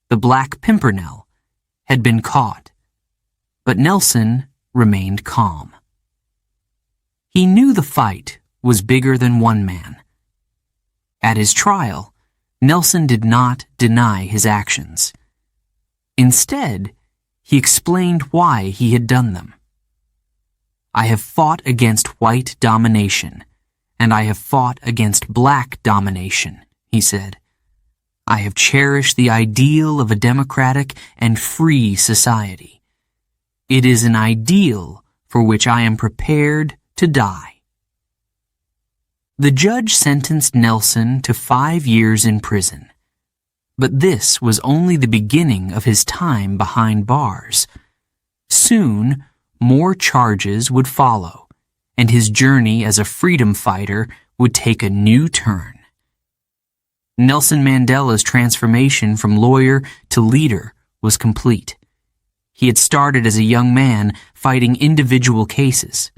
the Black Pimpernel, had been caught, but Nelson remained calm. He knew the fight was bigger than one man. At his trial, Nelson did not deny his actions. Instead, he explained why he had done them. "I have fought against white domination, and I have fought against black domination," he said. "I have cherished the ideal of a democratic and free society. It is an ideal for which I am prepared to die." The judge sentenced Nelson to 5 years in prison. But this was only the beginning of his time behind bars. Soon, more charges would follow, and his journey as a freedom fighter would take a new turn. Nelson Mandela's transformation from lawyer to leader was complete. He had started as a young man fighting individual cases.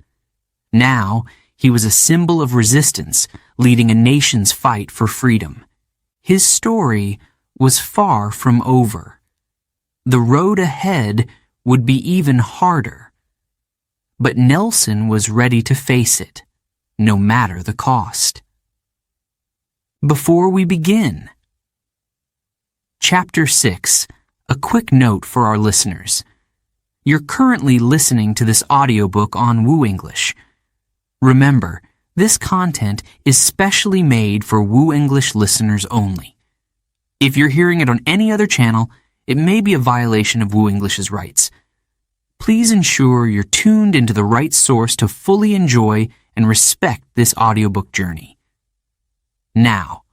Now, he was a symbol of resistance, leading a nation's fight for freedom. His story was far from over. The road ahead would be even harder. But Nelson was ready to face it, no matter the cost. Before we begin, Chapter 6, a quick note for our listeners. You're currently listening to this audiobook on WooEnglish. Remember, this content is specially made for WooEnglish listeners only. If you're hearing it on any other channel, it may be a violation of WooEnglish's rights. Please ensure you're tuned into the right source to fully enjoy and respect this audiobook journey. Now,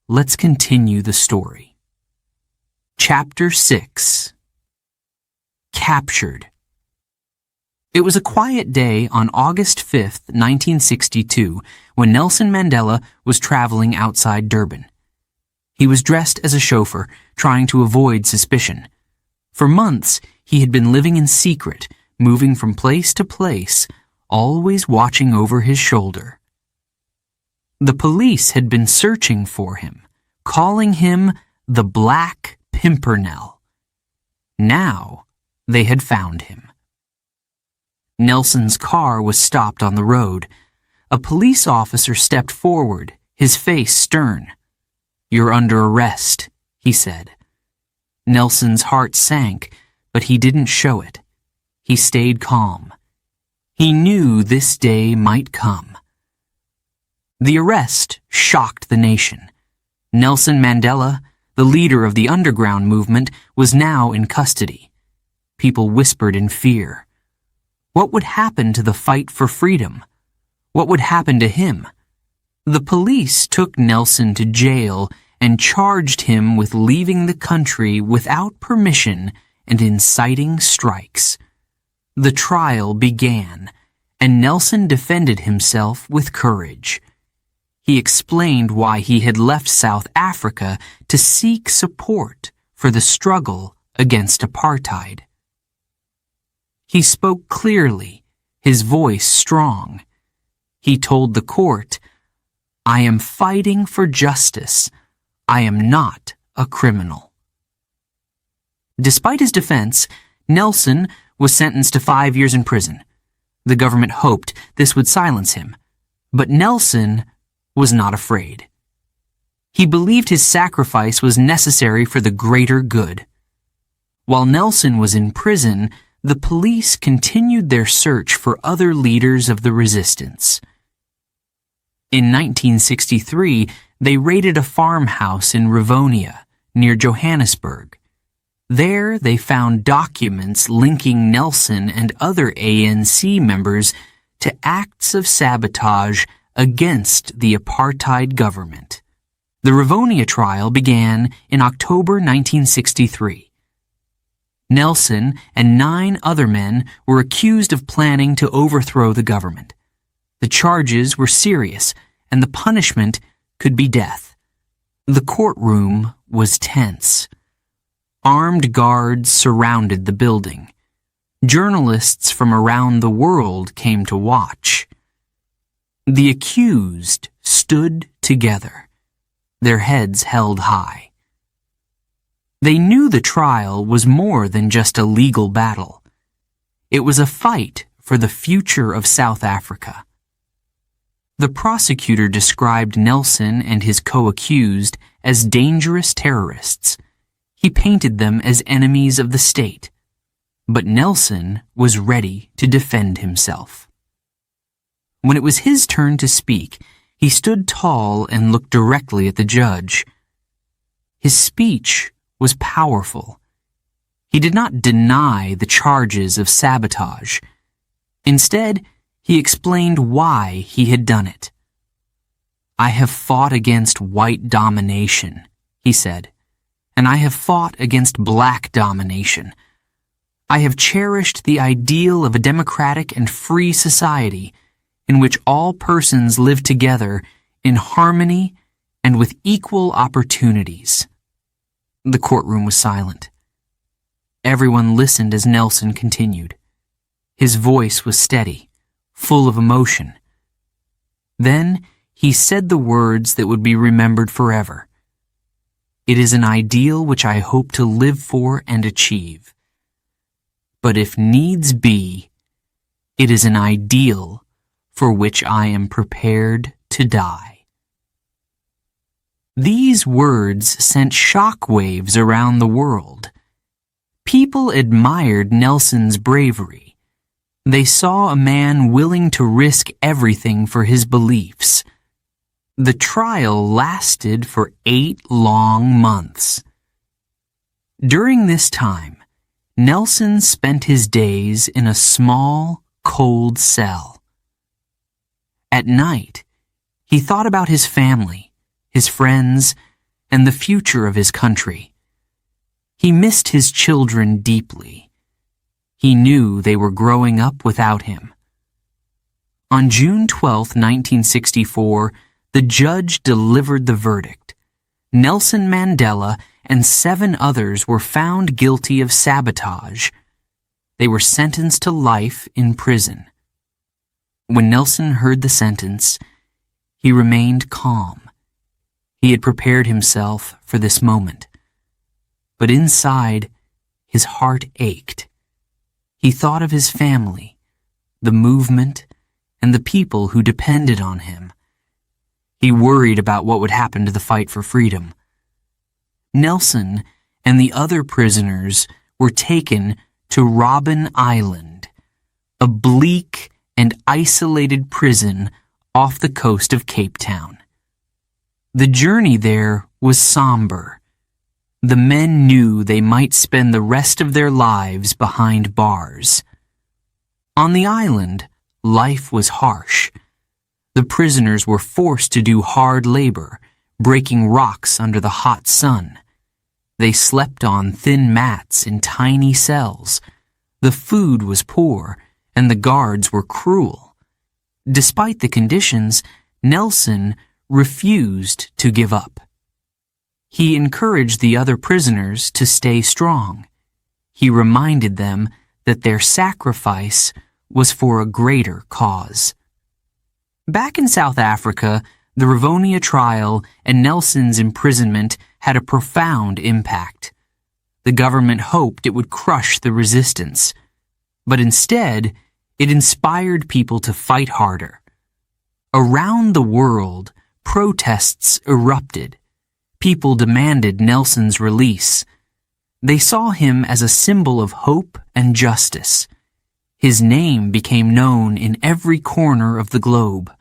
let's continue the story. Chapter 6. Captured. It was a quiet day on August 5th, 1962, when Nelson Mandela was traveling outside Durban. He was dressed as a chauffeur, trying to avoid suspicion. For months, he had been living in secret, moving from place to place, always watching over his shoulder. The police had been searching for him, calling him the Black Pimpernel. Now, they had found him. Nelson's car was stopped on the road. A police officer stepped forward, his face stern. "You're under arrest," he said. Nelson's heart sank, but he didn't show it. He stayed calm. He knew this day might come. The arrest shocked the nation. Nelson Mandela, the leader of the underground movement, was now in custody. People whispered in fear. What would happen to the fight for freedom? What would happen to him? The police took Nelson to jail and charged him with leaving the country without permission and inciting strikes. The trial began, and Nelson defended himself with courage. He explained why he had left South Africa to seek support for the struggle against apartheid. He spoke clearly, his voice strong. He told the court, "I am fighting for justice. I am not a criminal." Despite his defense, Nelson was sentenced to 5 years in prison. The government hoped this would silence him, but Nelson was not afraid. He believed his sacrifice was necessary for the greater good. While Nelson was in prison, the police continued their search for other leaders of the resistance. In 1963, they raided a farmhouse in Rivonia, near Johannesburg. There, they found documents linking Nelson and other ANC members to acts of sabotage against the apartheid government. The Rivonia trial began in October 1963. Nelson and 9 other men were accused of planning to overthrow the government. The charges were serious, and the punishment could be death. The courtroom was tense. Armed guards surrounded the building. Journalists from around the world came to watch. The accused stood together, their heads held high. They knew the trial was more than just a legal battle. It was a fight for the future of South Africa. The prosecutor described Nelson and his co-accused as dangerous terrorists. He painted them as enemies of the state. But Nelson was ready to defend himself. When it was his turn to speak, he stood tall and looked directly at the judge. His speech was powerful. He did not deny the charges of sabotage. Instead, he explained why he had done it. "I have fought against white domination," he said, "and I have fought against black domination. I have cherished the ideal of a democratic and free society in which all persons live together in harmony and with equal opportunities." The courtroom was silent. Everyone listened as Nelson continued. His voice was steady, full of emotion. Then he said the words that would be remembered forever. "It is an ideal which I hope to live for and achieve. But if needs be, it is an ideal for which I am prepared to die." These words sent shockwaves around the world. People admired Nelson's bravery. They saw a man willing to risk everything for his beliefs. The trial lasted for 8 long months. During this time, Nelson spent his days in a small, cold cell. At night, he thought about his family, his friends, and the future of his country. He missed his children deeply. He knew they were growing up without him. On June 12, 1964, the judge delivered the verdict. Nelson Mandela and 7 others were found guilty of sabotage. They were sentenced to life in prison. When Nelson heard the sentence, he remained calm. He had prepared himself for this moment. But inside, his heart ached. He thought of his family, the movement, and the people who depended on him. He worried about what would happen to the fight for freedom. Nelson and the other prisoners were taken to Robben Island, a bleak and isolated prison off the coast of Cape Town. The journey there was somber. The men knew they might spend the rest of their lives behind bars. On the island, life was harsh. The prisoners were forced to do hard labor, breaking rocks under the hot sun. They slept on thin mats in tiny cells. The food was poor, and the guards were cruel. Despite the conditions, Nelson refused to give up. He encouraged the other prisoners to stay strong. He reminded them that their sacrifice was for a greater cause. Back in South Africa, the Rivonia trial and Nelson's imprisonment had a profound impact. The government hoped it would crush the resistance, but instead, it inspired people to fight harder. Around the world, protests erupted. People demanded Nelson's release. They saw him as a symbol of hope and justice. His name became known in every corner of the globe.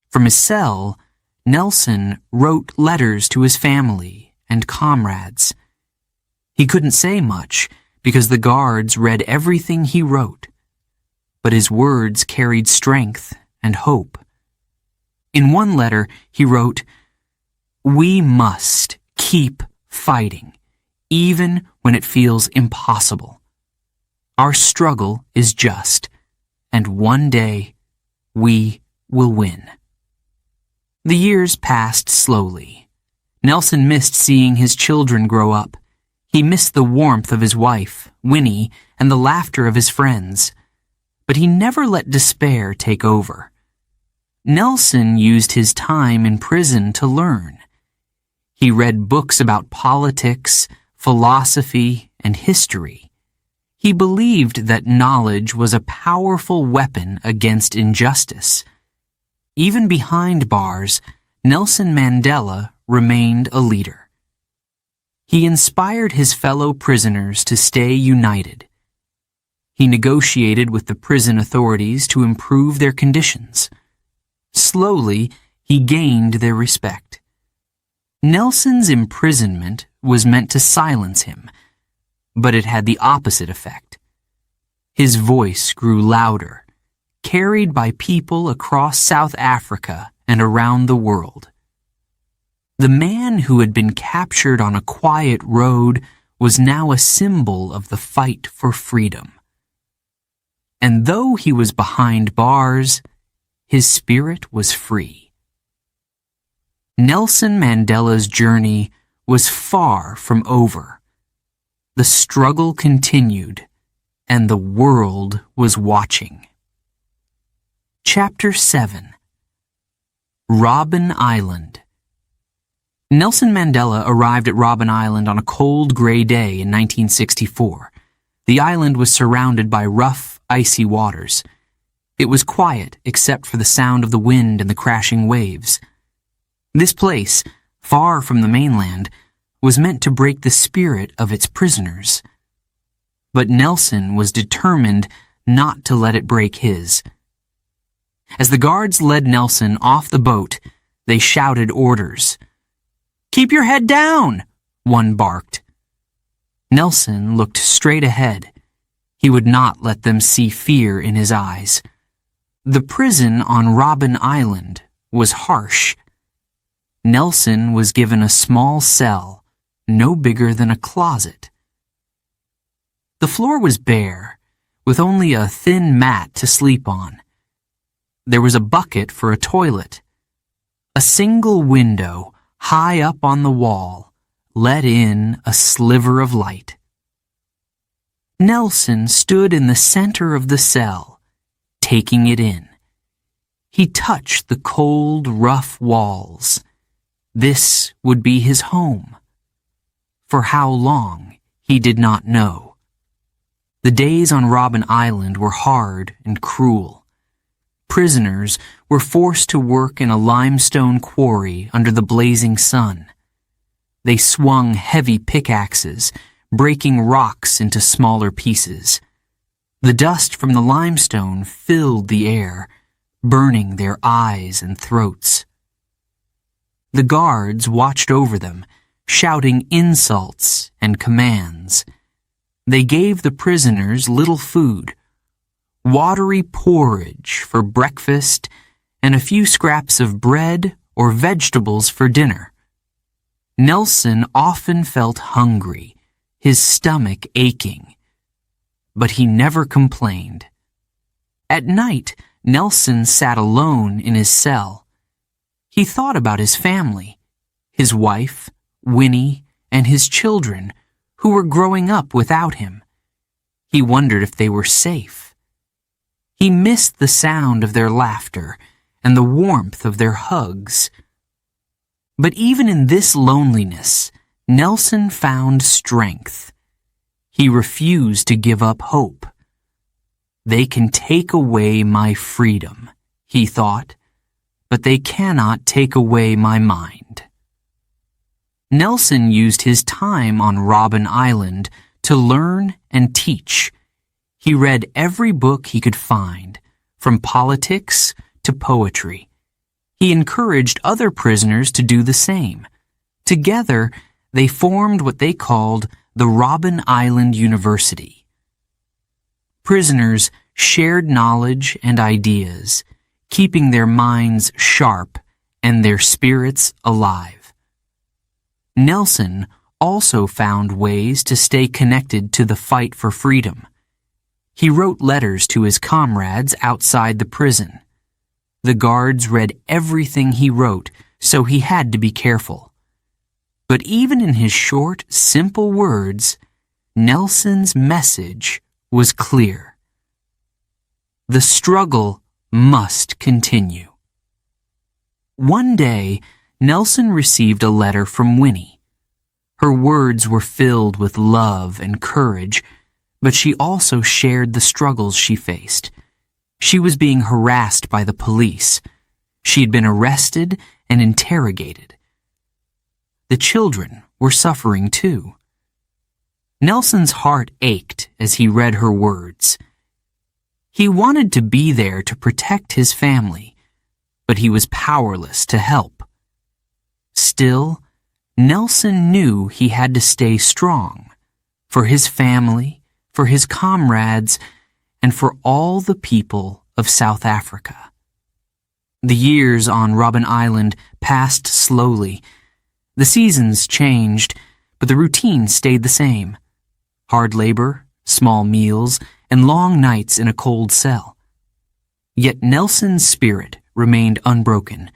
From his cell, Nelson wrote letters to his family and comrades. He couldn't say much because the guards read everything he wrote, but his words carried strength and hope. In one letter, he wrote, "We must keep fighting, even when it feels impossible. Our struggle is just, and one day we will win." The years passed slowly. Nelson missed seeing his children grow up. He missed the warmth of his wife, Winnie, and the laughter of his friends. But he never let despair take over. Nelson used his time in prison to learn. He read books about politics, philosophy, and history. He believed that knowledge was a powerful weapon against injustice. Even behind bars, Nelson Mandela remained a leader. He inspired his fellow prisoners to stay united. He negotiated with the prison authorities to improve their conditions. Slowly, he gained their respect. Nelson's imprisonment was meant to silence him, but it had the opposite effect. His voice grew louder, carried by people across South Africa and around the world. The man who had been captured on a quiet road was now a symbol of the fight for freedom. And though he was behind bars, his spirit was free. Nelson Mandela's journey was far from over. The struggle continued, and the world was watching. Chapter 7. Robben Island. Nelson Mandela arrived at Robben Island on a cold, gray day in 1964. The island was surrounded by rough, icy waters. It was quiet except for the sound of the wind and the crashing waves. This place, far from the mainland, was meant to break the spirit of its prisoners. But Nelson was determined not to let it break his. As the guards led Nelson off the boat, they shouted orders. "Keep your head down," one barked. Nelson looked straight ahead. He would not let them see fear in his eyes. The prison on Robben Island was harsh. Nelson was given a small cell, no bigger than a closet. The floor was bare, with only a thin mat to sleep on. There was a bucket for a toilet. A single window, high up on the wall, let in a sliver of light. Nelson stood in the center of the cell, taking it in. He touched the cold, rough walls. This would be his home. For how long, he did not know. The days on Robben Island were hard and cruel. Prisoners were forced to work in a limestone quarry under the blazing sun. They swung heavy pickaxes, breaking rocks into smaller pieces. The dust from the limestone filled the air, burning their eyes and throats. The guards watched over them, shouting insults and commands. They gave the prisoners little food, watery porridge for breakfast and a few scraps of bread or vegetables for dinner. Nelson often felt hungry, his stomach aching, but he never complained. At night, Nelson sat alone in his cell. He thought about his family, his wife, Winnie, and his children, who were growing up without him. He wondered if they were safe. He missed the sound of their laughter and the warmth of their hugs. But even in this loneliness, Nelson found strength. He refused to give up hope. They can take away my freedom, he thought, but they cannot take away my mind. Nelson used his time on Robben Island to learn and teach. He read every book he could find, from politics to poetry. He encouraged other prisoners to do the same. Together, they formed what they called the Robben Island University. Prisoners shared knowledge and ideas, keeping their minds sharp and their spirits alive. Nelson also found ways to stay connected to the fight for freedom. He wrote letters to his comrades outside the prison. The guards read everything he wrote, so he had to be careful. But even in his short, simple words, Nelson's message was clear. The struggle must continue. One day, Nelson received a letter from Winnie. Her words were filled with love and courage, but she also shared the struggles she faced. She was being harassed by the police. She had been arrested and interrogated. The children were suffering too. Nelson's heart ached as he read her words. He wanted to be there to protect his family, but he was powerless to help. Still, Nelson knew he had to stay strong for his family, for his comrades, and for all the people of South Africa. The years on Robben Island passed slowly. The seasons changed, but the routine stayed the same. Hard labor, small meals, and long nights in a cold cell. Yet Nelson's spirit remained unbroken.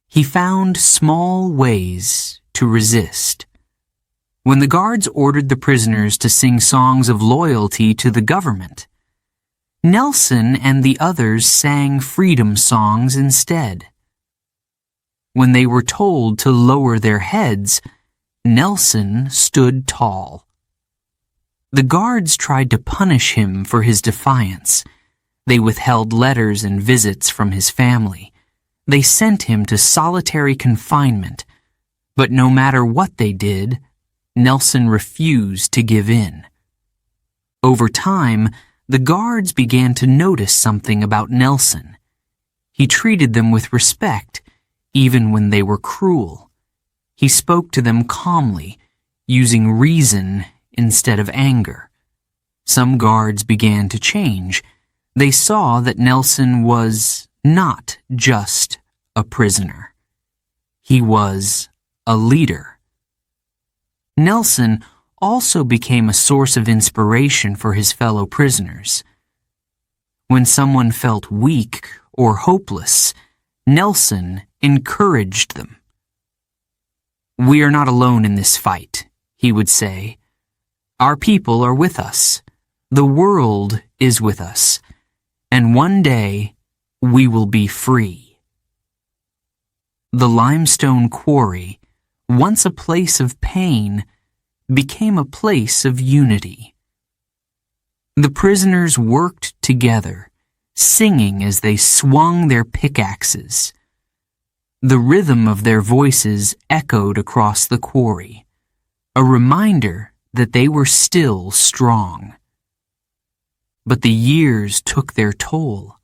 He found small ways to resist. When the guards ordered the prisoners to sing songs of loyalty to the government, Nelson and the others sang freedom songs instead. When they were told to lower their heads, Nelson stood tall. The guards tried to punish him for his defiance. They withheld letters and visits from his family. They sent him to solitary confinement. But no matter what they did, Nelson refused to give in. Over time, the guards began to notice something about Nelson. He treated them with respect, even when they were cruel. He spoke to them calmly, using reason instead of anger. Some guards began to change. They saw that Nelson was not just a prisoner. He was a leader. Nelson also became a source of inspiration for his fellow prisoners. When someone felt weak or hopeless, Nelson encouraged them. "We are not alone in this fight," he would say. "Our people are with us. The world is with us. And one day, we will be free." The limestone quarry, once a place of pain, became a place of unity. The prisoners worked together, singing as they swung their pickaxes. The rhythm of their voices echoed across the quarry, a reminder that they were still strong. But the years took their toll.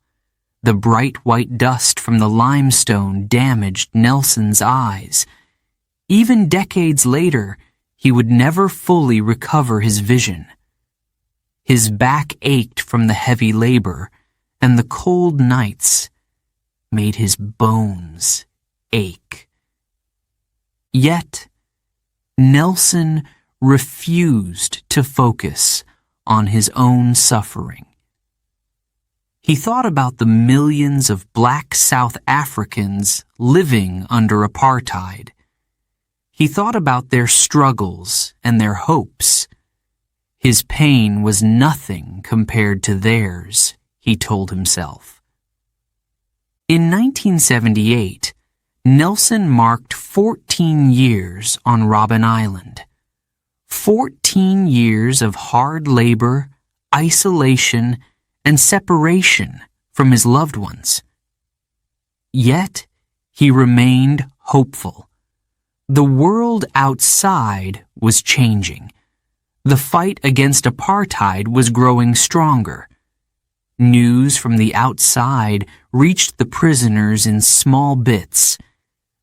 The bright white dust from the limestone damaged Nelson's eyes. Even decades later, he would never fully recover his vision. His back ached from the heavy labor, and the cold nights made his bones ache. Yet, Nelson refused to focus on his own suffering. He thought about the millions of black South Africans living under apartheid. He thought about their struggles and their hopes. His pain was nothing compared to theirs, he told himself. In 1978, Nelson marked 14 years on Robben Island. 14 years of hard labor, isolation, and separation from his loved ones. Yet, he remained hopeful. The world outside was changing. The fight against apartheid was growing stronger. News from the outside reached the prisoners in small bits.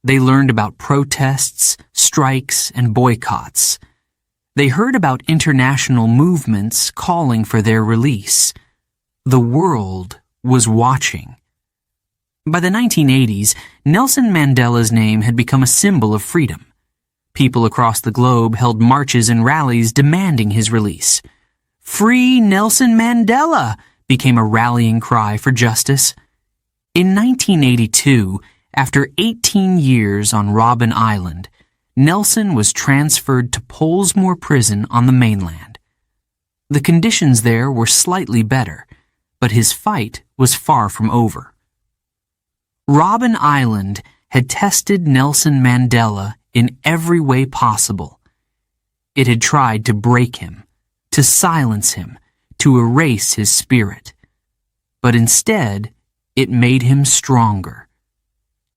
They learned about protests, strikes, and boycotts. They heard about international movements calling for their release. The world was watching. By the 1980s, Nelson Mandela's name had become a symbol of freedom. People across the globe held marches and rallies demanding his release. "Free Nelson Mandela!" became a rallying cry for justice. In 1982, after 18 years on Robben Island, Nelson was transferred to Pollsmoor Prison on the mainland. The conditions there were slightly better, but his fight was far from over. Robben Island had tested Nelson Mandela in every way possible. It had tried to break him, to silence him, to erase his spirit. But instead, it made him stronger.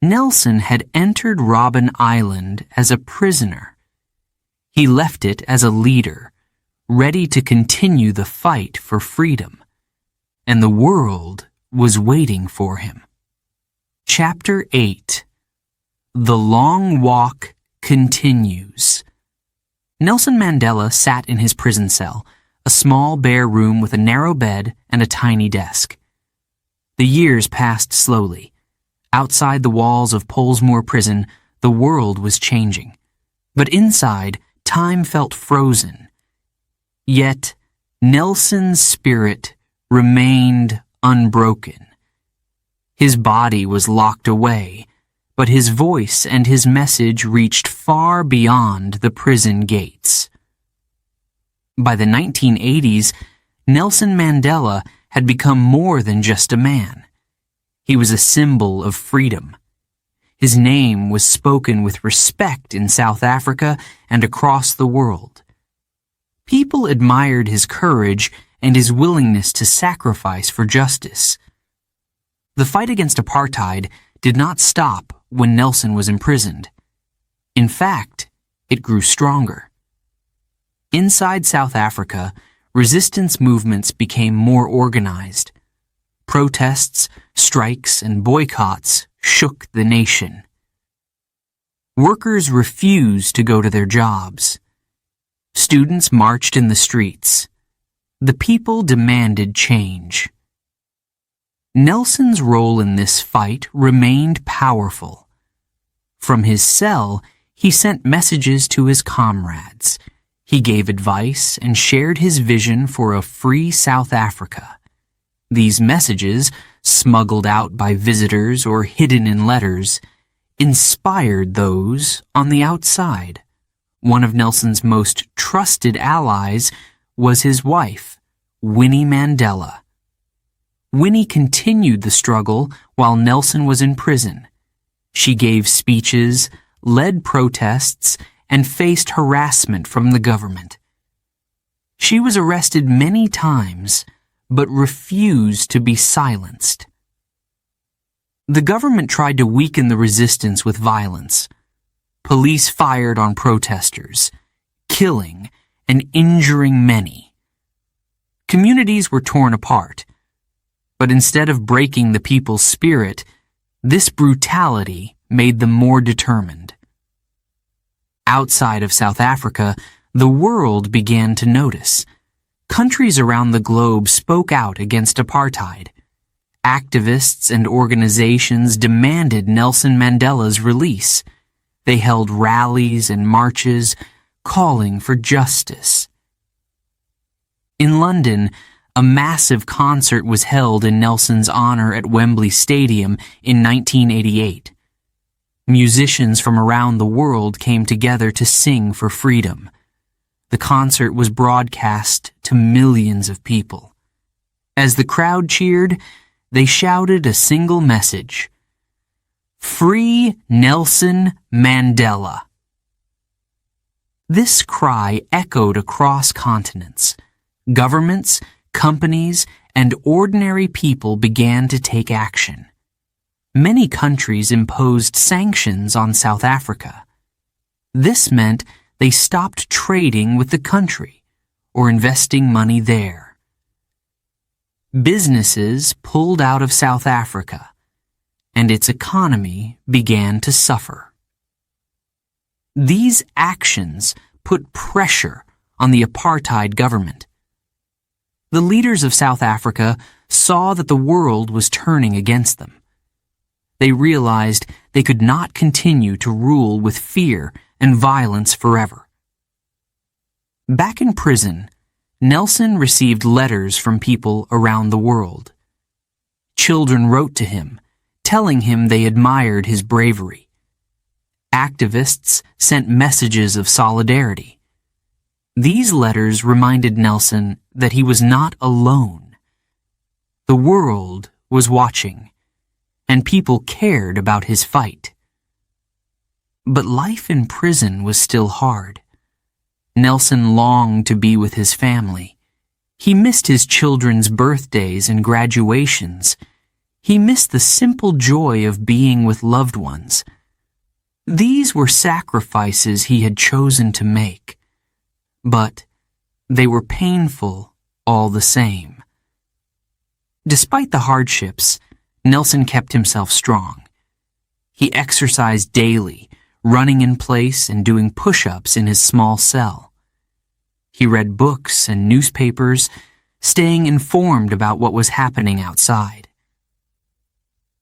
Nelson had entered Robben Island as a prisoner. He left it as a leader, ready to continue the fight for freedom. And the world was waiting for him. Chapter 8. The Long Walk Continues. Nelson Mandela sat in his prison cell, a small bare room with a narrow bed and a tiny desk. The years passed slowly. Outside the walls of Pollsmoor Prison, the world was changing. But inside, time felt frozen. Yet, Nelson's spirit remained unbroken. His body was locked away, but his voice and his message reached far beyond the prison gates. By the 1980s, Nelson Mandela had become more than just a man. He was a symbol of freedom. His name was spoken with respect in South Africa and across the world. People admired his courage and his willingness to sacrifice for justice. The fight against apartheid did not stop when Nelson was imprisoned. In fact, it grew stronger. Inside South Africa, resistance movements became more organized. Protests, strikes, and boycotts shook the nation. Workers refused to go to their jobs. Students marched in the streets. The people demanded change. Nelson's role in this fight remained powerful. From his cell, he sent messages to his comrades. He gave advice and shared his vision for a free South Africa. These messages, smuggled out by visitors or hidden in letters, inspired those on the outside. One of Nelson's most trusted allies was his wife, Winnie Mandela. Winnie continued the struggle while Nelson was in prison. She gave speeches, led protests, and faced harassment from the government. She was arrested many times, but refused to be silenced. The government tried to weaken the resistance with violence. Police fired on protesters, killing and injuring many. Communities were torn apart, but instead of breaking the people's spirit, this brutality made them more determined. Outside of South Africa, the world began to notice. Countries around the globe spoke out against apartheid. Activists and organizations demanded Nelson Mandela's release. They held rallies and marches, calling for justice. In London, a massive concert was held in Nelson's honor at Wembley Stadium in 1988. Musicians from around the world came together to sing for freedom. The concert was broadcast to millions of people. As the crowd cheered, they shouted a single message: "Free Nelson Mandela." This cry echoed across continents. Governments, companies, and ordinary people began to take action. Many countries imposed sanctions on South Africa. This meant they stopped trading with the country or investing money there. Businesses pulled out of South Africa, and its economy began to suffer. These actions put pressure on the apartheid government. The leaders of South Africa saw that the world was turning against them. They realized they could not continue to rule with fear and violence forever. Back in prison, Nelson received letters from people around the world. Children wrote to him, telling him they admired his bravery. Activists sent messages of solidarity. These letters reminded Nelson that he was not alone. The world was watching, and people cared about his fight. But life in prison was still hard. Nelson longed to be with his family. He missed his children's birthdays and graduations. He missed the simple joy of being with loved ones. These were sacrifices he had chosen to make, but they were painful all the same. Despite the hardships, Nelson kept himself strong. He exercised daily, running in place and doing push-ups in his small cell. He read books and newspapers, staying informed about what was happening outside.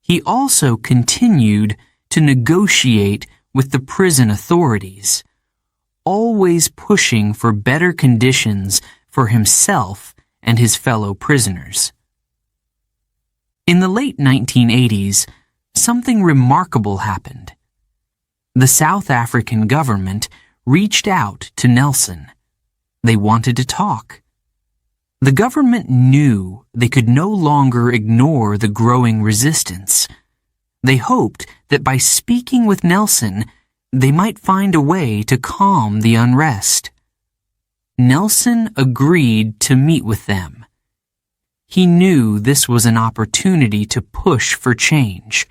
He also continued to negotiate with the prison authorities, always pushing for better conditions for himself and his fellow prisoners. In the late 1980s, something remarkable happened. The South African government reached out to Nelson. They wanted to talk. The government knew they could no longer ignore the growing resistance. They hoped that by speaking with Nelson, they might find a way to calm the unrest. Nelson agreed to meet with them. He knew this was an opportunity to push for change,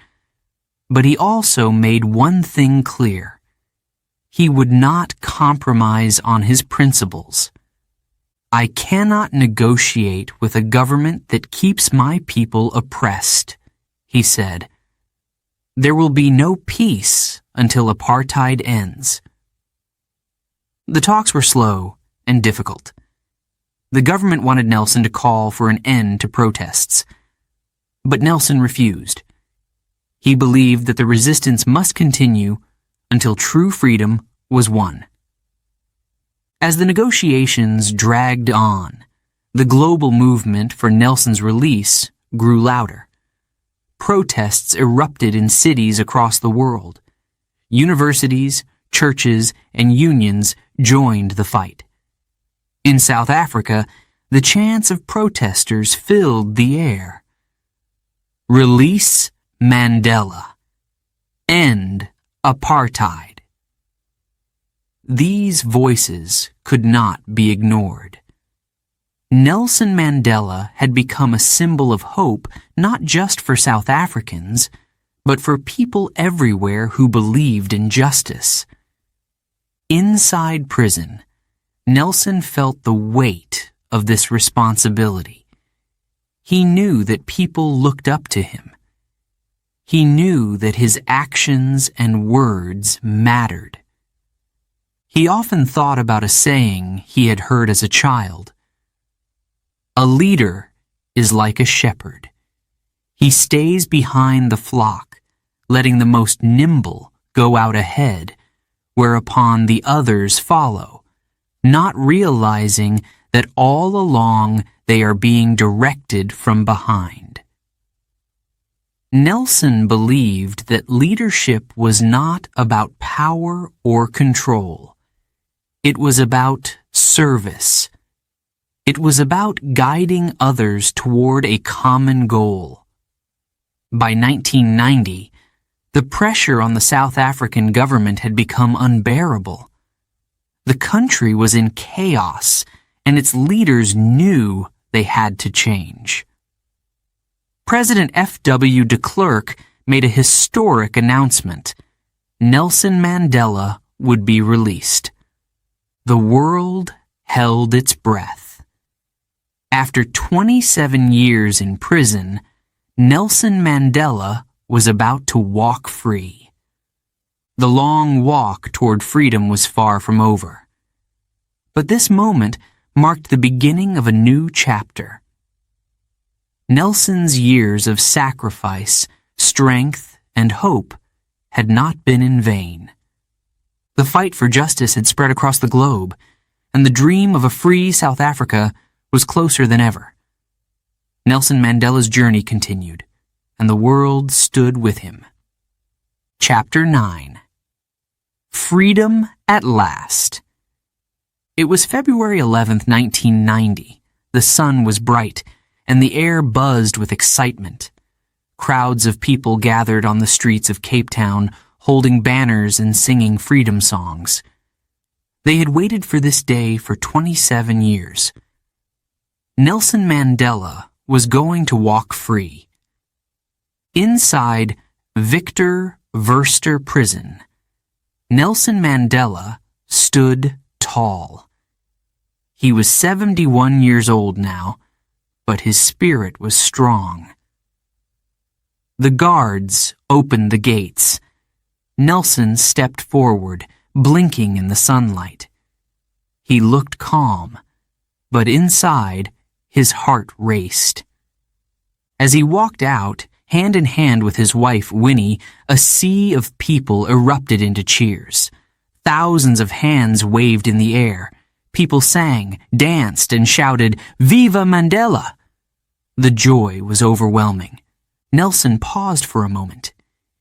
but he also made one thing clear. He would not compromise on his principles. "I cannot negotiate with a government that keeps my people oppressed," he said. "There will be no peace until apartheid ends." The talks were slow and difficult. The government wanted Nelson to call for an end to protests, but Nelson refused. He believed that the resistance must continue until true freedom was won. As the negotiations dragged on, the global movement for Nelson's release grew louder. Protests erupted in cities across the world. Universities, churches, and unions joined the fight. In South Africa, the chants of protesters filled the air. Release Mandela. End apartheid. These voices could not be ignored. Nelson Mandela had become a symbol of hope not just for South Africans, but for people everywhere who believed in justice. Inside prison, Nelson felt the weight of this responsibility. He knew that people looked up to him. He knew that his actions and words mattered. He often thought about a saying he had heard as a child. A leader is like a shepherd. He stays behind the flock, letting the most nimble go out ahead, whereupon the others follow, not realizing that all along they are being directed from behind. Nelson believed that leadership was not about power or control. It was about service. It was about guiding others toward a common goal. By 1990, the pressure on the South African government had become unbearable. The country was in chaos, and its leaders knew they had to change. President F.W. de Klerk made a historic announcement. Nelson Mandela would be released. The world held its breath. After 27 years in prison, Nelson Mandela was about to walk free. The long walk toward freedom was far from over. But this moment marked the beginning of a new chapter. Nelson's years of sacrifice, strength, and hope had not been in vain. The fight for justice had spread across the globe, and the dream of a free South Africa was closer than ever. Nelson Mandela's journey continued, and the world stood with him. Chapter 9. Freedom at Last. It was February 11th, 1990. The sun was bright, and the air buzzed with excitement. Crowds of people gathered on the streets of Cape Town, holding banners and singing freedom songs. They had waited for this day for 27 years. Nelson Mandela was going to walk free. Inside Victor Verster Prison, Nelson Mandela stood tall. He was 71 years old now, but his spirit was strong. The guards opened the gates. Nelson stepped forward, blinking in the sunlight. He looked calm, but inside, his heart raced. As he walked out, hand in hand with his wife, Winnie, a sea of people erupted into cheers. Thousands of hands waved in the air. People sang, danced, and shouted, "Viva Mandela!" The joy was overwhelming. Nelson paused for a moment.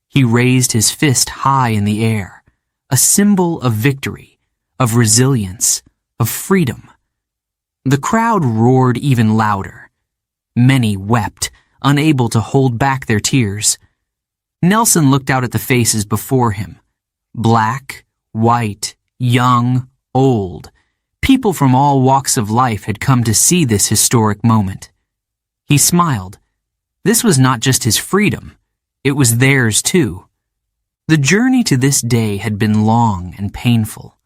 He raised his fist high in the air, a symbol of victory, of resilience, of freedom. The crowd roared even louder. Many wept, unable to hold back their tears. Nelson looked out at the faces before him. Black, white, young, old. People from all walks of life had come to see this historic moment. He smiled. This was not just his freedom. It was theirs too. The journey to this day had been long and painful.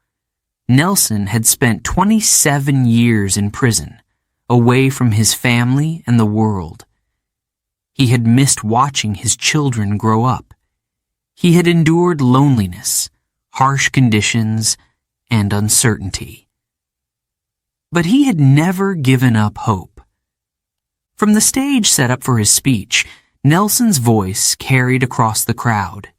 Nelson had spent 27 years in prison, away from his family and the world. He had missed watching his children grow up. He had endured loneliness, harsh conditions, and uncertainty. But he had never given up hope. From the stage set up for his speech, Nelson's voice carried across the crowd.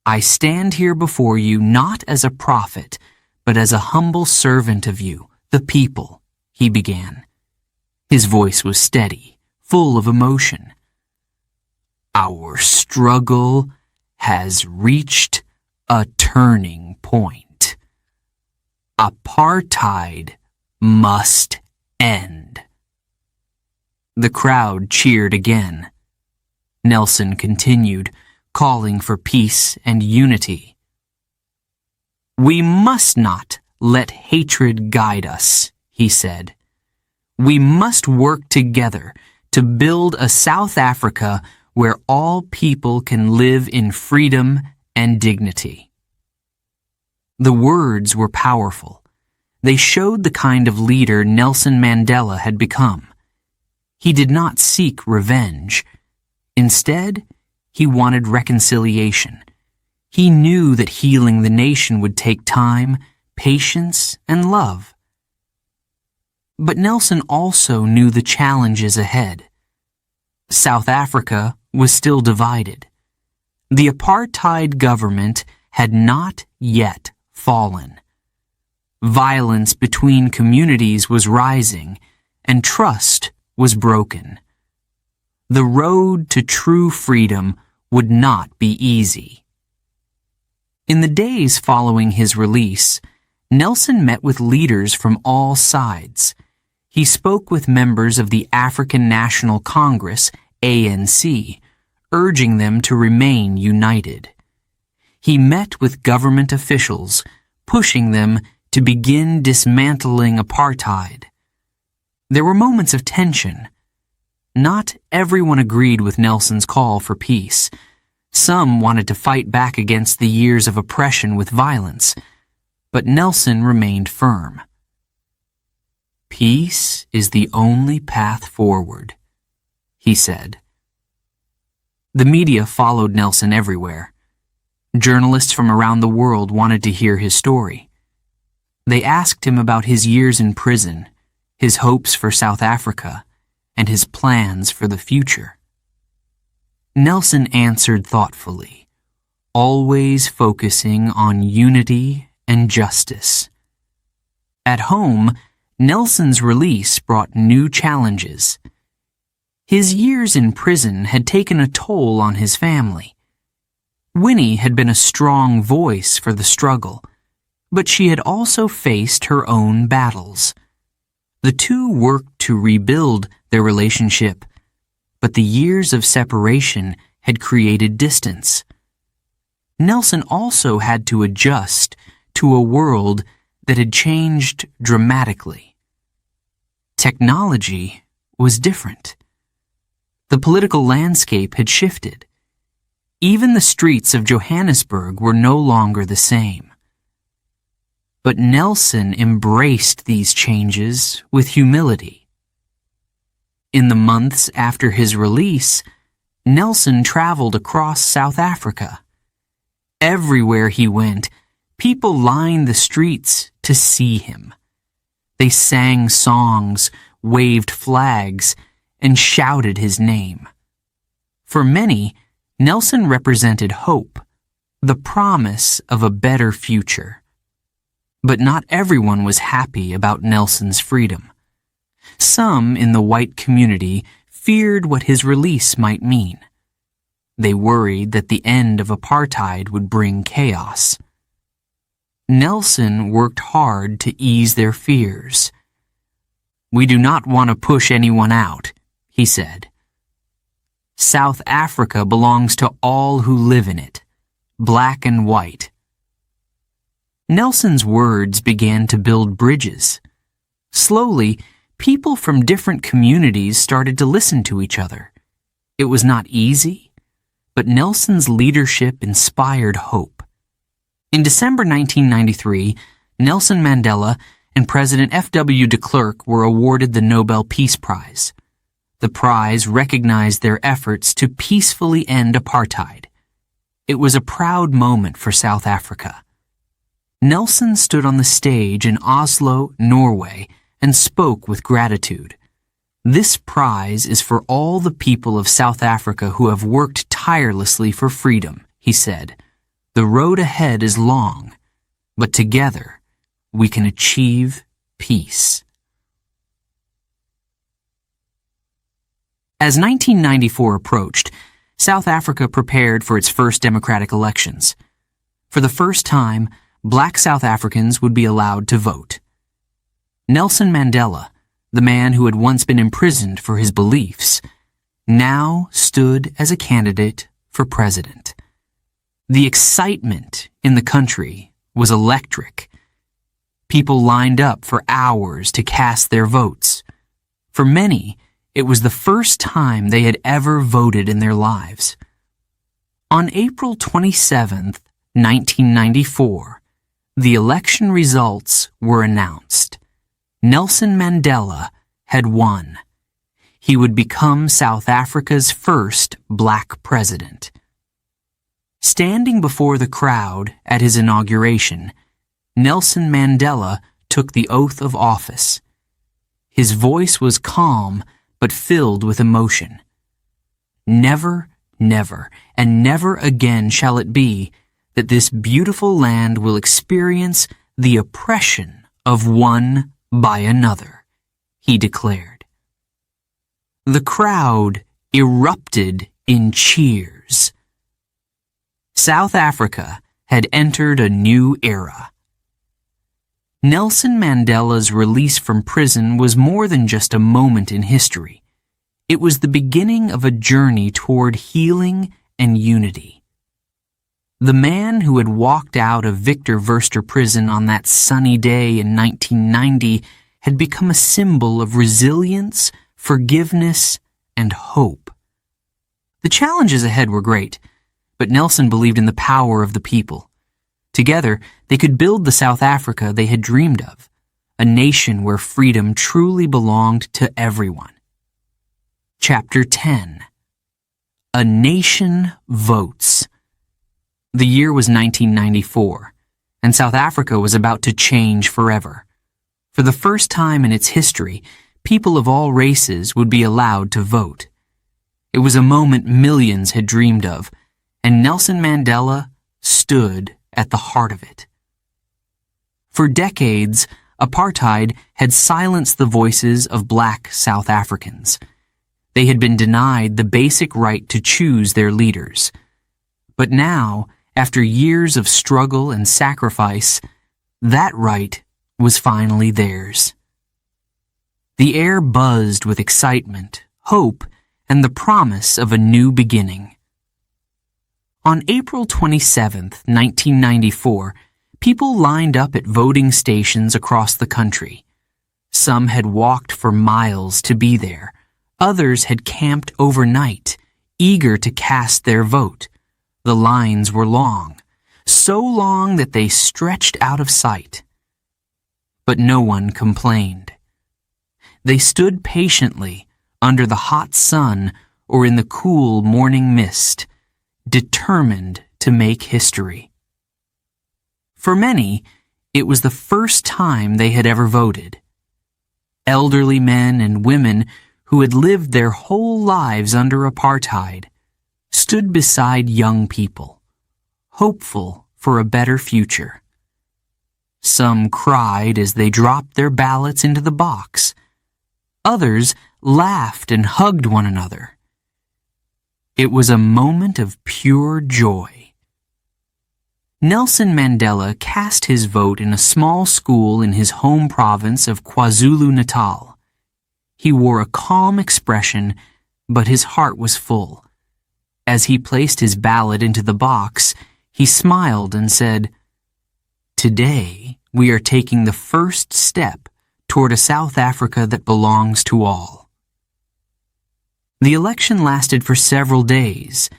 I stand here before you not as a prophet, but as a humble servant of you, the people, he began. His voice was steady, full of emotion. Our struggle has reached a turning point. Apartheid must end. The crowd cheered again. Nelson continued, calling for peace and unity. We must not let hatred guide us, he said. We must work together to build a South Africa where all people can live in freedom and dignity. The words were powerful. They showed the kind of leader Nelson Mandela had become. He did not seek revenge. Instead, he wanted reconciliation. He knew that healing the nation would take time, patience, and love. But Nelson also knew the challenges ahead. South Africa was still divided. The apartheid government had not yet fallen. Violence between communities was rising, and trust was broken. The road to true freedom would not be easy. In the days following his release, Nelson met with leaders from all sides. He spoke with members of the African National Congress, ANC, urging them to remain united. He met with government officials, pushing them to begin dismantling apartheid. There were moments of tension. Not everyone agreed with Nelson's call for peace. Some wanted to fight back against the years of oppression with violence, but Nelson remained firm. Peace is the only path forward, he said. The media followed Nelson everywhere. Journalists from around the world wanted to hear his story. They asked him about his years in prison, his hopes for South Africa, and his plans for the future. Nelson answered thoughtfully, always focusing on unity and justice. At home, Nelson's release brought new challenges. His years in prison had taken a toll on his family. Winnie had been a strong voice for the struggle, but she had also faced her own battles. The two worked to rebuild their relationship, but the years of separation had created distance. Nelson also had to adjust to a world that had changed dramatically. Technology was different. The political landscape had shifted. Even the streets of Johannesburg were no longer the same. But Nelson embraced these changes with humility. In the months after his release, Nelson traveled across South Africa. Everywhere he went, people lined the streets to see him. They sang songs, waved flags, and shouted his name. For many, Nelson represented hope, the promise of a better future. But not everyone was happy about Nelson's freedom. Some in the white community feared what his release might mean. They worried that the end of apartheid would bring chaos. Nelson worked hard to ease their fears. We do not want to push anyone out, he said. South Africa belongs to all who live in it, black and white. Nelson's words began to build bridges. Slowly, people from different communities started to listen to each other. It was not easy, but Nelson's leadership inspired hope. In December 1993, Nelson Mandela and President F.W. de Klerk were awarded the Nobel Peace Prize. The prize recognized their efforts to peacefully end apartheid. It was a proud moment for South Africa. Nelson stood on the stage in Oslo, Norway, and spoke with gratitude. This prize is for all the people of South Africa who have worked tirelessly for freedom, he said. The road ahead is long, but together we can achieve peace. As 1994 approached, South Africa prepared for its first democratic elections. For the first time, black South Africans would be allowed to vote. Nelson Mandela, the man who had once been imprisoned for his beliefs, now stood as a candidate for president. The excitement in the country was electric. People lined up for hours to cast their votes. For many, it was the first time they had ever voted in their lives. On April 27, 1994, the election results were announced. Nelson Mandela had won. He would become South Africa's first black president. Standing before the crowd at his inauguration, Nelson Mandela took the oath of office. His voice was calm but filled with emotion. Never, never, and never again shall it be that this beautiful land will experience the oppression of one by another, he declared. The crowd erupted in cheers. South Africa had entered a new era. Nelson Mandela's release from prison was more than just a moment in history. It was the beginning of a journey toward healing and unity. The man who had walked out of Victor Verster prison on that sunny day in 1990 had become a symbol of resilience, forgiveness, and hope. The challenges ahead were great, but Nelson believed in the power of the people. Together, they could build the South Africa they had dreamed of, a nation where freedom truly belonged to everyone. Chapter 10. A Nation Votes. The year was 1994, and South Africa was about to change forever. For the first time in its history, people of all races would be allowed to vote. It was a moment millions had dreamed of, and Nelson Mandela stood at the heart of it. For decades, apartheid had silenced the voices of black South Africans. They had been denied the basic right to choose their leaders. But now, after years of struggle and sacrifice, that right was finally theirs. The air buzzed with excitement, hope, and the promise of a new beginning. On April 27, 1994, people lined up at voting stations across the country. Some had walked for miles to be there. Others had camped overnight, eager to cast their vote. The lines were long, so long that they stretched out of sight. But no one complained. They stood patiently under the hot sun or in the cool morning mist, determined to make history. For many, it was the first time they had ever voted. Elderly men and women who had lived their whole lives under apartheid stood beside young people, hopeful for a better future. Some cried as they dropped their ballots into the box. Others laughed and hugged one another. It was a moment of pure joy. Nelson Mandela cast his vote in a small school in his home province of KwaZulu-Natal. He wore a calm expression, but his heart was full. As he placed his ballot into the box, he smiled and said, "Today, we are taking the first step toward a South Africa that belongs to all." The election lasted for several days.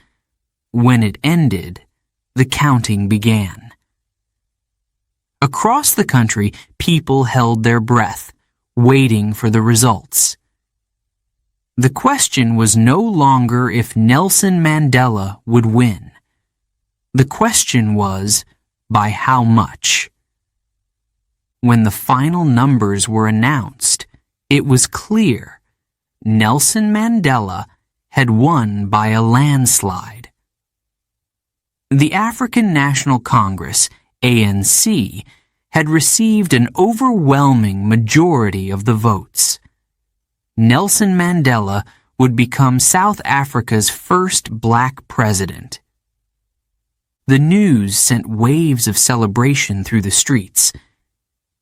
When it ended, the counting began. Across the country, people held their breath, waiting for the results. The question was no longer if Nelson Mandela would win. The question was, by how much? When the final numbers were announced, it was clear Nelson Mandela had won by a landslide. The African National Congress, ANC, had received an overwhelming majority of the votes. Nelson Mandela would become South Africa's first black president. The news sent waves of celebration through the streets.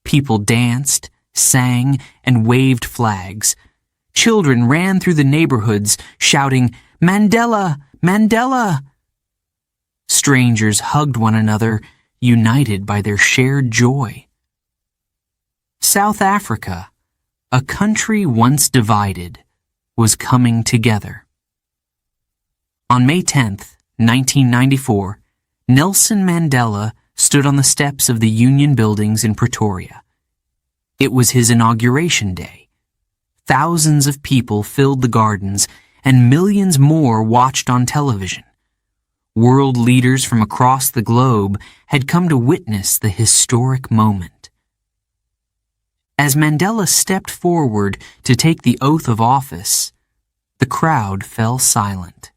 People danced, sang, and waved flags. Children ran through the neighborhoods shouting, "Mandela! Mandela!" Strangers hugged one another, united by their shared joy. South Africa, a country once divided, was coming together. On May 10, 1994, Nelson Mandela stood on the steps of the Union Buildings in Pretoria. It was his inauguration day. Thousands of people filled the gardens, and millions more watched on television. World leaders from across the globe had come to witness the historic moment. As Mandela stepped forward to take the oath of office, the crowd fell silent.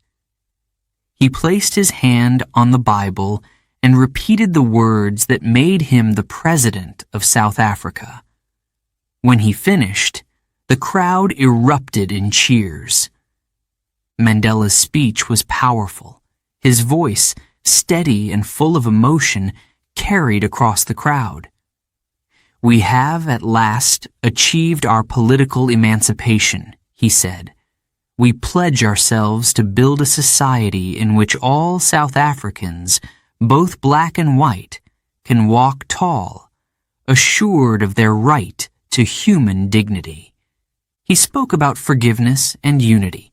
He placed his hand on the Bible and repeated the words that made him the president of South Africa. When he finished, the crowd erupted in cheers. Mandela's speech was powerful. His voice, steady and full of emotion, carried across the crowd. "We have at last achieved our political emancipation," he said. "We pledge ourselves to build a society in which all South Africans, both black and white, can walk tall, assured of their right to human dignity." He spoke about forgiveness and unity.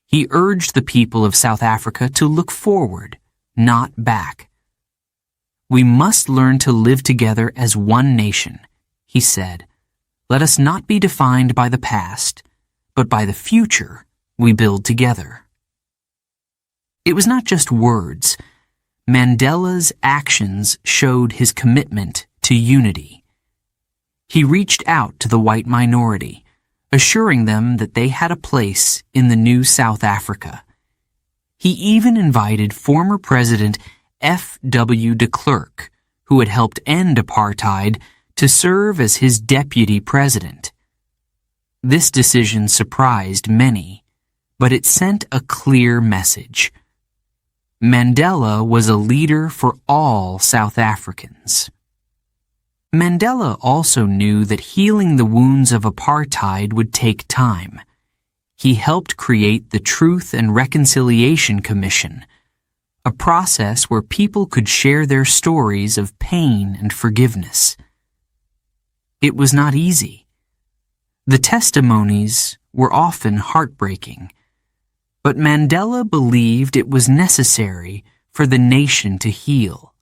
He urged the people of South Africa to look forward, not back. "We must learn to live together as one nation," he said. "Let us not be defined by the past, but by the future we build together." It was not just words. Mandela's actions showed his commitment to unity. He reached out to the white minority, assuring them that they had a place in the new South Africa. He even invited former President F.W. de Klerk, who had helped end apartheid, to serve as his deputy president. This decision surprised many, but it sent a clear message. Mandela was a leader for all South Africans. Mandela also knew that healing the wounds of apartheid would take time. He helped create the Truth and Reconciliation Commission, a process where people could share their stories of pain and forgiveness. It was not easy. The testimonies were often heartbreaking, but Mandela believed it was necessary for the nation to heal.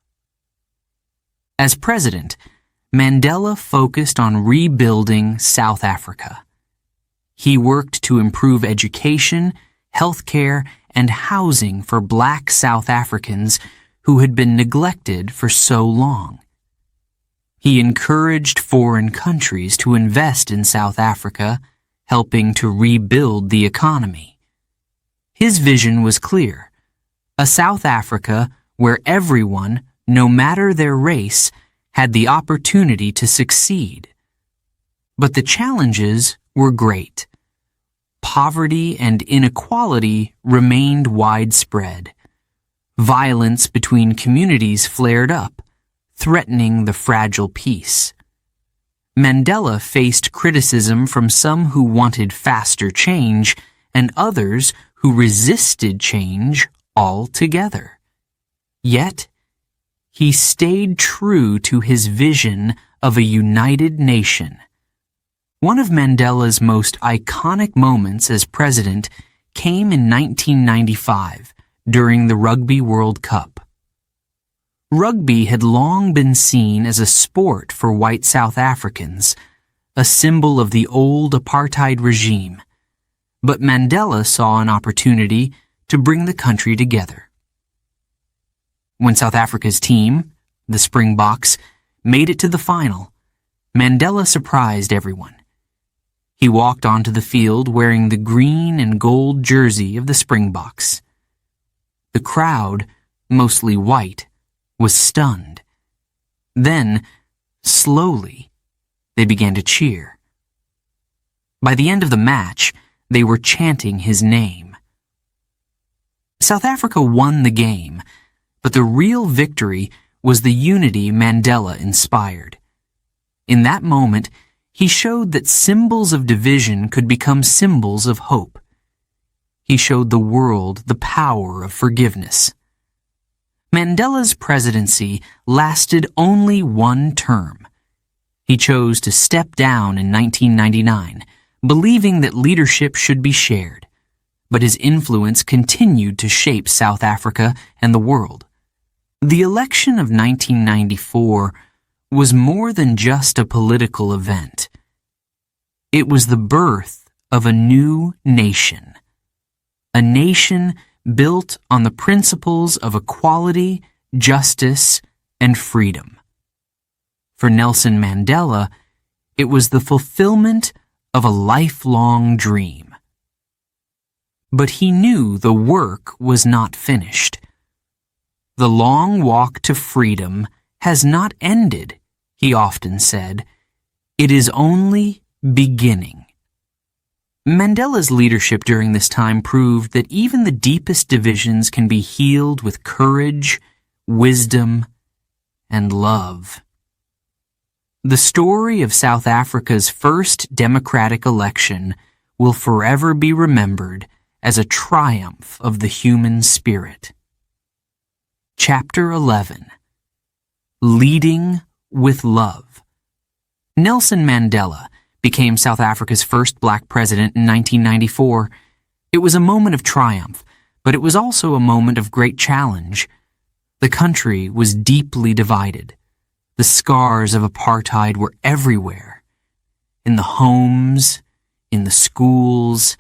As president, Mandela focused on rebuilding South Africa. He worked to improve education, healthcare, and housing for black South Africans who had been neglected for so long. He encouraged foreign countries to invest in South Africa, helping to rebuild the economy. His vision was clear: a South Africa where everyone, no matter their race, had the opportunity to succeed. But the challenges were great. Poverty and inequality remained widespread. Violence between communities flared up, threatening the fragile peace. Mandela faced criticism from some who wanted faster change and others who resisted change altogether. Yet, he stayed true to his vision of a united nation. One of Mandela's most iconic moments as president came in 1995 during the Rugby World Cup. Rugby had long been seen as a sport for white South Africans, a symbol of the old apartheid regime. But Mandela saw an opportunity to bring the country together. When South Africa's team, the Springboks, made it to the final, Mandela surprised everyone. He walked onto the field wearing the green and gold jersey of the Springboks. The crowd, mostly white, was stunned. Then, slowly, they began to cheer. By the end of the match, they were chanting his name. South Africa won the game, but the real victory was the unity Mandela inspired. In that moment, he showed that symbols of division could become symbols of hope. He showed the world the power of forgiveness. Mandela's presidency lasted only one term. He chose to step down in 1999, believing that leadership should be shared, but his influence continued to shape South Africa and the world. The election of 1994 was more than just a political event. It was the birth of a new nation. A nation built on the principles of equality, justice, and freedom. For Nelson Mandela, it was the fulfillment of a lifelong dream. But he knew the work was not finished. The long walk to freedom has not ended, he often said. It is only beginning. Mandela's leadership during this time proved that even the deepest divisions can be healed with courage, wisdom, and love. The story of South Africa's first democratic election will forever be remembered as a triumph of the human spirit. Chapter 11. Leading with Love. Nelson Mandela became South Africa's first black president in 1994. It was a moment of triumph, but it was also a moment of great challenge. The country was deeply divided. The scars of apartheid were everywhere. In the homes, in the schools,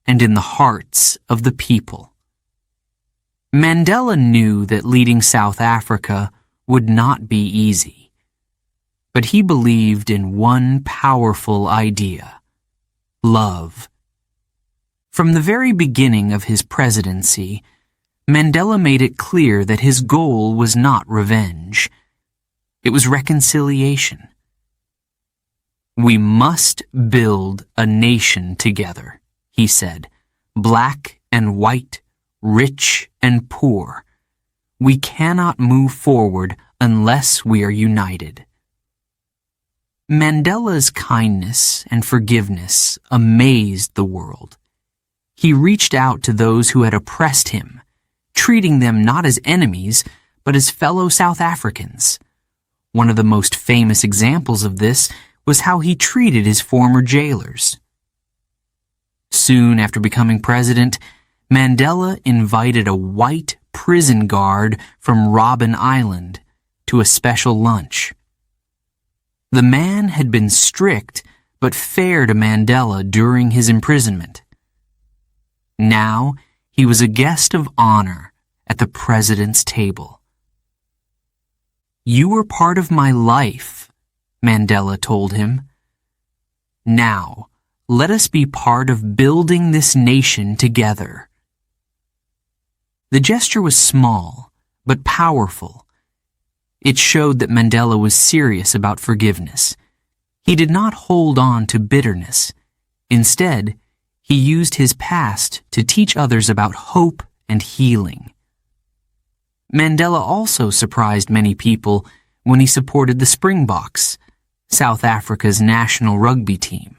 and in the hearts of the people. Mandela knew that leading South Africa would not be easy. But he believed in one powerful idea: love. From the very beginning of his presidency, Mandela made it clear that his goal was not revenge. It was reconciliation. We must build a nation together, he said, black and white, rich and poor. We cannot move forward unless we are united. Mandela's kindness and forgiveness amazed the world. He reached out to those who had oppressed him, treating them not as enemies, but as fellow South Africans. One of the most famous examples of this was how he treated his former jailers. Soon after becoming president, Mandela invited a white prison guard from Robben Island to a special lunch. The man had been strict but fair to Mandela during his imprisonment. Now he was a guest of honor at the president's table. "You were part of my life," Mandela told him. "Now, let us be part of building this nation together." The gesture was small, but powerful. It showed that Mandela was serious about forgiveness. He did not hold on to bitterness. Instead, he used his past to teach others about hope and healing. Mandela also surprised many people when he supported the Springboks, South Africa's national rugby team.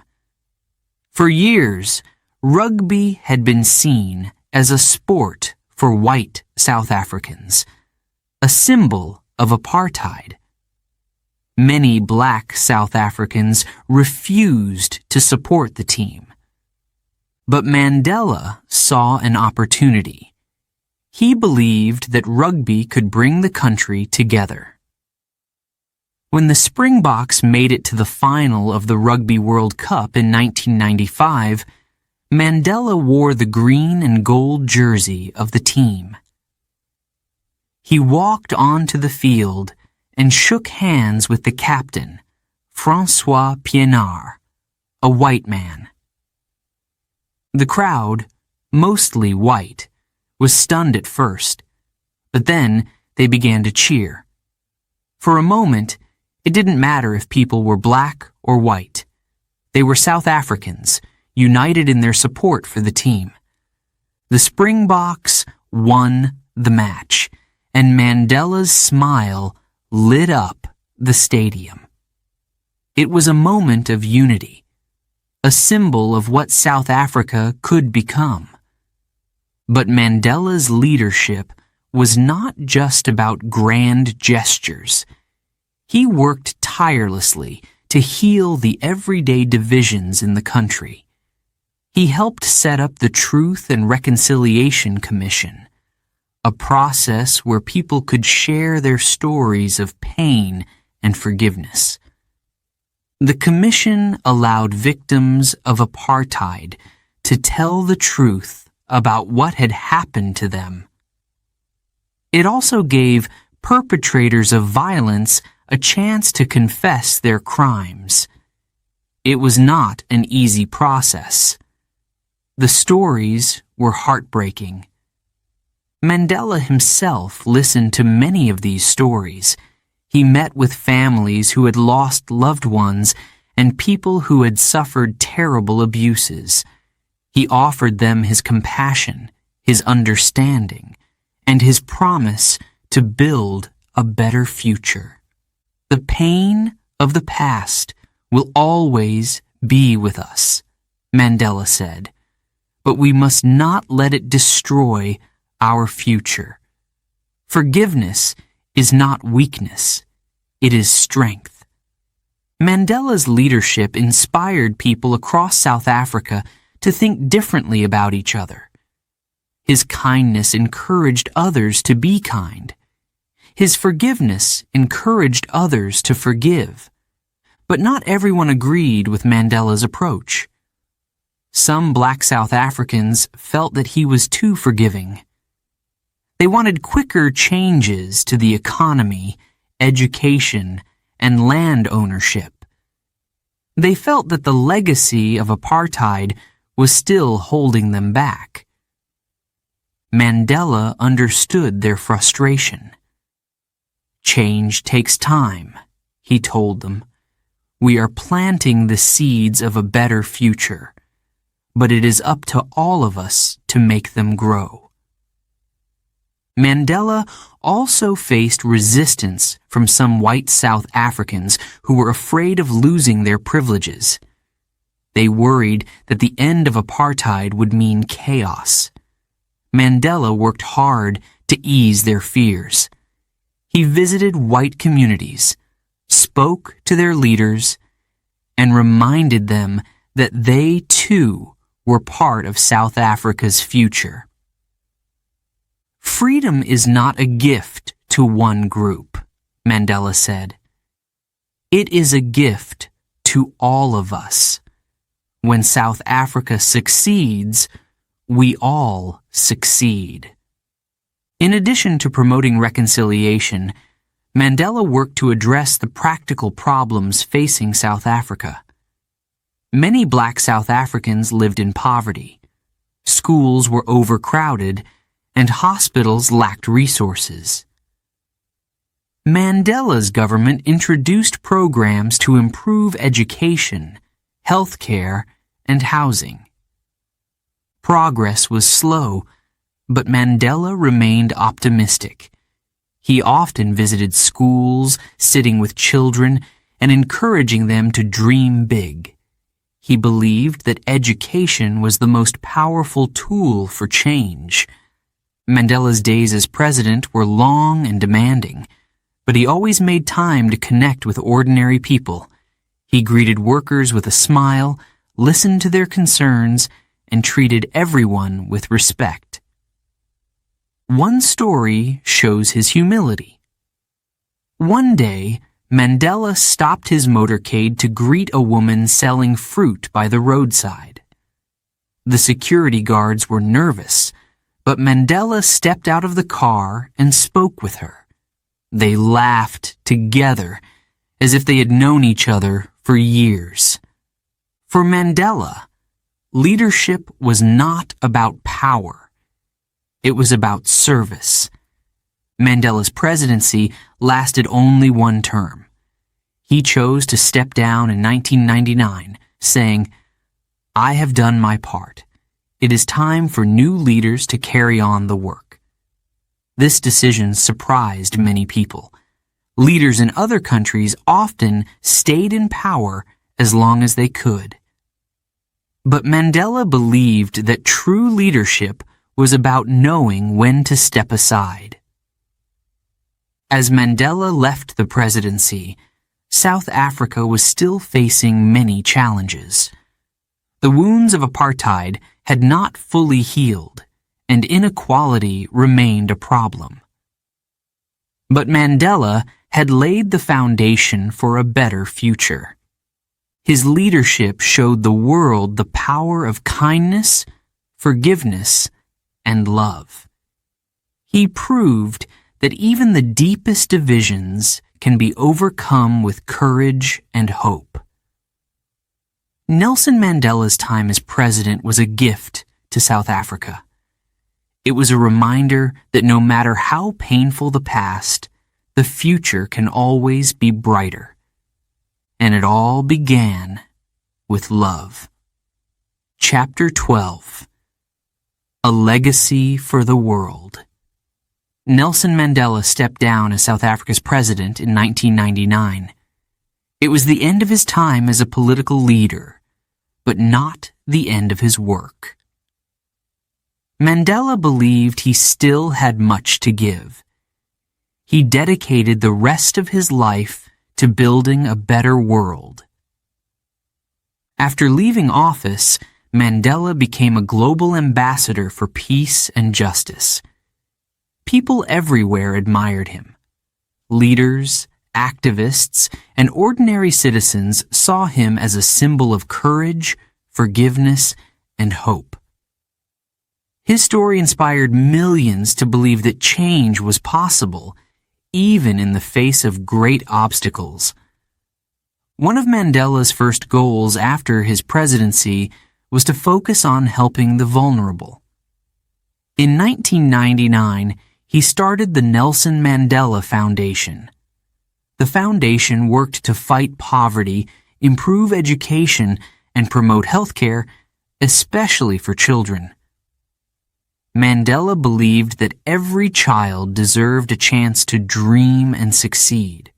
For years, rugby had been seen as a sport for white South Africans, a symbol of apartheid. Many black South Africans refused to support the team. But Mandela saw an opportunity. He believed that rugby could bring the country together. When the Springboks made it to the final of the Rugby World Cup in 1995, Mandela wore the green and gold jersey of the team. He walked onto the field and shook hands with the captain, François Pienaar, a white man. The crowd, mostly white, was stunned at first, but then they began to cheer. For a moment, it didn't matter if people were black or white. They were South Africans, united in their support for the team. The Springboks won the match, and Mandela's smile lit up the stadium. It was a moment of unity, a symbol of what South Africa could become. But Mandela's leadership was not just about grand gestures. He worked tirelessly to heal the everyday divisions in the country. He helped set up the Truth and Reconciliation Commission, a process where people could share their stories of pain and forgiveness. The commission allowed victims of apartheid to tell the truth about what had happened to them. It also gave perpetrators of violence a chance to confess their crimes. It was not an easy process. The stories were heartbreaking. Mandela himself listened to many of these stories. He met with families who had lost loved ones and people who had suffered terrible abuses. He offered them his compassion, his understanding, and his promise to build a better future. The pain of the past will always be with us, Mandela said, but we must not let it destroy our future. Forgiveness is not weakness, it is strength. Mandela's leadership inspired people across South Africa to think differently about each other. His kindness encouraged others to be kind. His forgiveness encouraged others to forgive. But not everyone agreed with Mandela's approach. Some black South Africans felt that he was too forgiving. They wanted quicker changes to the economy, education, and land ownership. They felt that the legacy of apartheid was still holding them back. Mandela understood their frustration. Change takes time, he told them. We are planting the seeds of a better future, but it is up to all of us to make them grow. Mandela also faced resistance from some white South Africans who were afraid of losing their privileges. They worried that the end of apartheid would mean chaos. Mandela worked hard to ease their fears. He visited white communities, spoke to their leaders, and reminded them that they too were part of South Africa's future. Freedom is not a gift to one group, Mandela said. It is a gift to all of us. When South Africa succeeds, we all succeed. In addition to promoting reconciliation, Mandela worked to address the practical problems facing South Africa. Many black South Africans lived in poverty. Schools were overcrowded, and hospitals lacked resources. Mandela's government introduced programs to improve education, health care, and housing. Progress was slow, but Mandela remained optimistic. He often visited schools, sitting with children, and encouraging them to dream big. He believed that education was the most powerful tool for change. Mandela's days as president were long and demanding, but he always made time to connect with ordinary people. He greeted workers with a smile, listened to their concerns, and treated everyone with respect. One story shows his humility. One day, Mandela stopped his motorcade to greet a woman selling fruit by the roadside. The security guards were nervous, but Mandela stepped out of the car and spoke with her. They laughed together as if they had known each other for years. For Mandela, leadership was not about power. It was about service. Mandela's presidency lasted only one term. He chose to step down in 1999, saying, "I have done my part. It is time for new leaders to carry on the work." This decision surprised many people. Leaders in other countries often stayed in power as long as they could. But Mandela believed that true leadership was about knowing when to step aside. As Mandela left the presidency, South Africa was still facing many challenges. The wounds of apartheid had not fully healed, and inequality remained a problem. But Mandela had laid the foundation for a better future. His leadership showed the world the power of kindness, forgiveness, and love. He proved that even the deepest divisions can be overcome with courage and hope. Nelson Mandela's time as president was a gift to South Africa. It was a reminder that no matter how painful the past, the future can always be brighter. And it all began with love. Chapter 12. A Legacy for the World. Nelson Mandela stepped down as South Africa's president in 1999. It was the end of his time as a political leader, but not the end of his work. Mandela believed he still had much to give. He dedicated the rest of his life to building a better world. After leaving office, Mandela became a global ambassador for peace and justice. People everywhere admired him. Leaders, activists, and ordinary citizens saw him as a symbol of courage, forgiveness, and hope. His story inspired millions to believe that change was possible, even in the face of great obstacles. One of Mandela's first goals after his presidency was to focus on helping the vulnerable. In 1999, he started the Nelson Mandela Foundation. The foundation worked to fight poverty, improve education, and promote healthcare, especially for children. Mandela believed that every child deserved a chance to dream and succeed.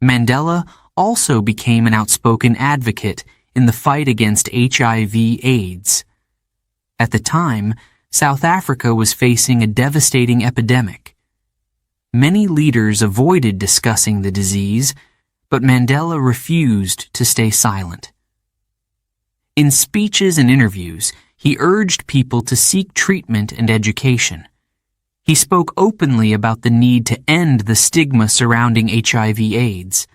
Mandela also became an outspoken advocate in the fight against HIV/AIDS. At the time, South Africa was facing a devastating epidemic. Many leaders avoided discussing the disease, but Mandela refused to stay silent. In speeches and interviews, he urged people to seek treatment and education. He spoke openly about the need to end the stigma surrounding HIV/AIDS.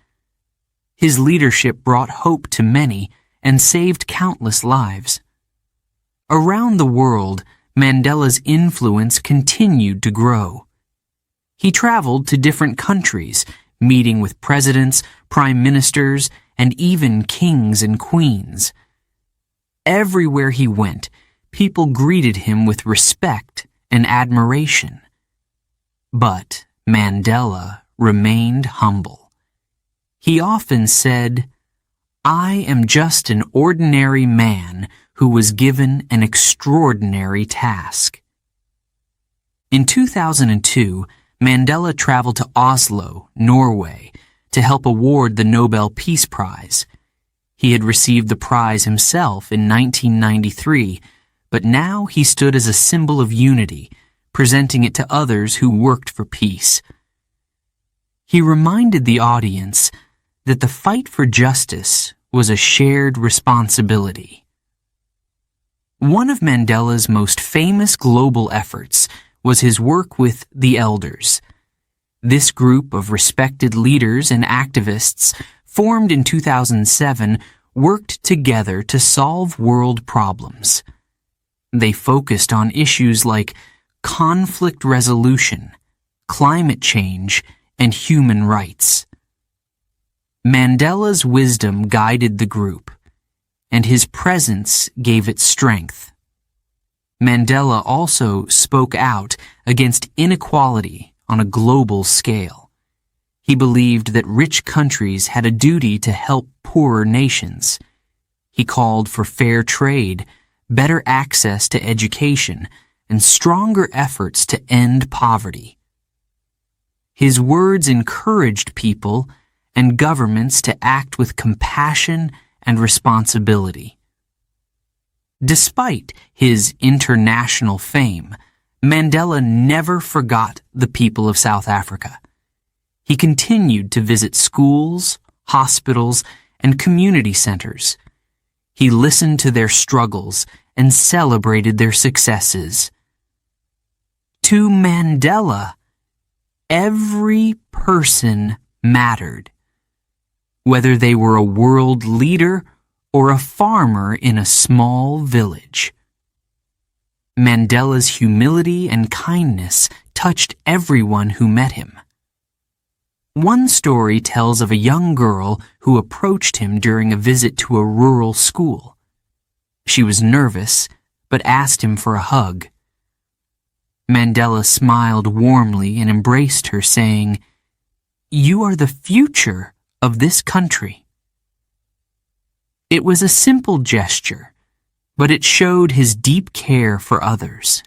His leadership brought hope to many and saved countless lives. Around the world, Mandela's influence continued to grow. He traveled to different countries, meeting with presidents, prime ministers, and even kings and queens. Everywhere he went, people greeted him with respect and admiration. But Mandela remained humble. He often said, "I am just an ordinary man who was given an extraordinary task." In 2002, Mandela traveled to Oslo, Norway, to help award the Nobel Peace Prize. He had received the prize himself in 1993, but now he stood as a symbol of unity, presenting it to others who worked for peace. He reminded the audience that the fight for justice was a shared responsibility. One of Mandela's most famous global efforts was his work with the Elders. This group of respected leaders and activists, formed in 2007, worked together to solve world problems. They focused on issues like conflict resolution, climate change, and human rights. Mandela's wisdom guided the group, and his presence gave it strength. Mandela also spoke out against inequality, on a global scale. He believed that rich countries had a duty to help poorer nations. He called for fair trade, better access to education, and stronger efforts to end poverty. His words encouraged people and governments to act with compassion and responsibility. Despite his international fame, Mandela never forgot the people of South Africa. He continued to visit schools, hospitals, and community centers. He listened to their struggles and celebrated their successes. To Mandela, every person mattered, whether they were a world leader or a farmer in a small village. Mandela's humility and kindness touched everyone who met him. One story tells of a young girl who approached him during a visit to a rural school. She was nervous, but asked him for a hug. Mandela smiled warmly and embraced her, saying, "You are the future of this country." It was a simple gesture, but it showed his deep care for others.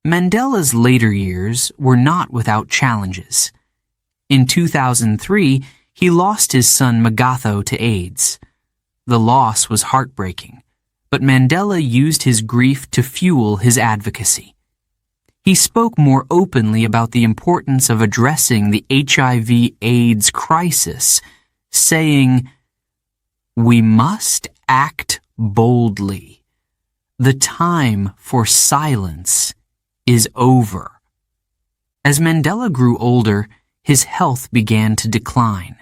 Mandela's later years were not without challenges. In 2003, he lost his son Magatho to AIDS. The loss was heartbreaking, but Mandela used his grief to fuel his advocacy. He spoke more openly about the importance of addressing the HIV/AIDS crisis, saying, "We must act boldly. The time for silence is over." As Mandela grew older, his health began to decline.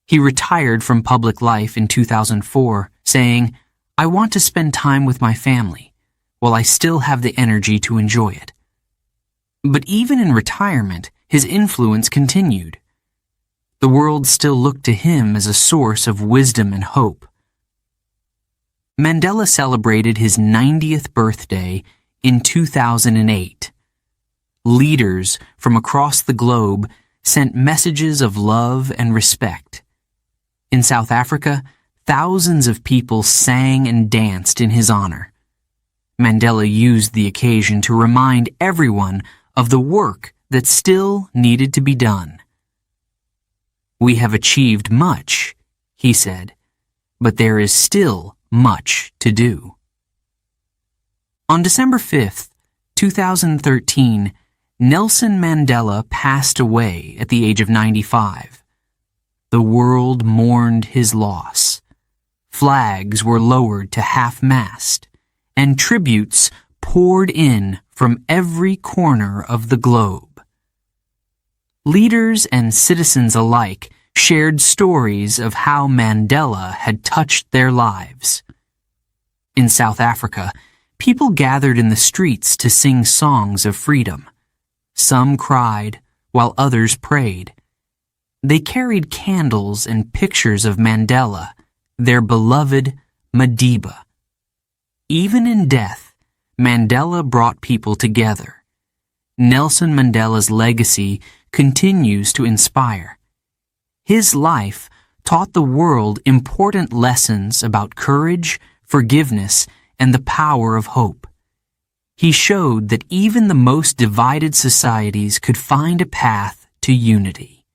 He retired from public life in 2004, saying, "I want to spend time with my family, while I still have the energy to enjoy it." But even in retirement, his influence continued. The world still looked to him as a source of wisdom and hope. Mandela celebrated his 90th birthday in 2008. Leaders from across the globe sent messages of love and respect. In South Africa, thousands of people sang and danced in his honor. Mandela used the occasion to remind everyone of the work that still needed to be done. "We have achieved much," he said, "but there is still much to do." On December 5th, 2013, Nelson Mandela passed away at the age of 95. The world mourned his loss. Flags were lowered to half-mast, and tributes poured in from every corner of the globe. Leaders and citizens alike shared stories of how Mandela had touched their lives. In South Africa, people gathered in the streets to sing songs of freedom. Some cried, while others prayed. They carried candles and pictures of Mandela, their beloved Madiba. Even in death, Mandela brought people together. Nelson Mandela's legacy continues to inspire. His life taught the world important lessons about courage, forgiveness, and the power of hope. He showed that even the most divided societies could find a path to unity.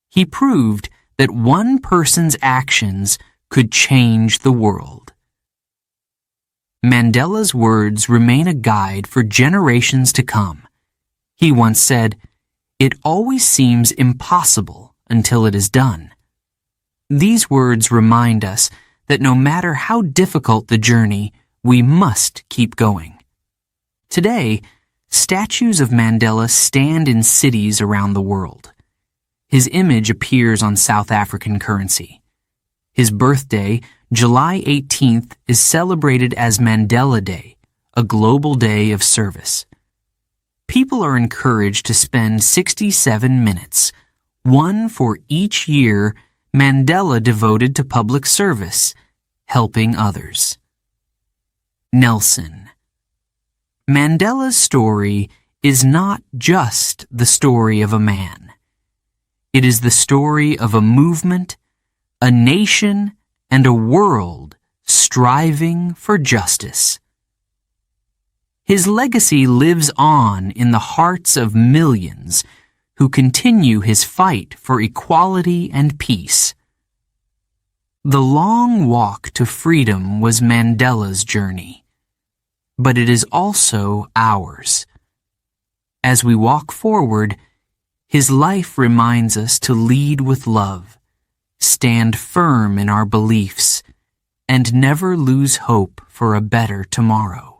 He proved that one person's actions could change the world. Mandela's words remain a guide for generations to come. He once said, "It always seems impossible until it is done." These words remind us that no matter how difficult the journey, we must keep going. Today, statues of Mandela stand in cities around the world. His image appears on South African currency. His birthday, July 18th, is celebrated as Mandela Day, a global day of service. People are encouraged to spend 67 minutes, one for each year Mandela devoted to public service, helping others. Nelson. Mandela's story is not just the story of a man. It is the story of a movement, a nation, and a world striving for justice. His legacy lives on in the hearts of millions who continue his fight for equality and peace. The long walk to freedom was Mandela's journey, but it is also ours. As we walk forward, his life reminds us to lead with love, stand firm in our beliefs, and never lose hope for a better tomorrow.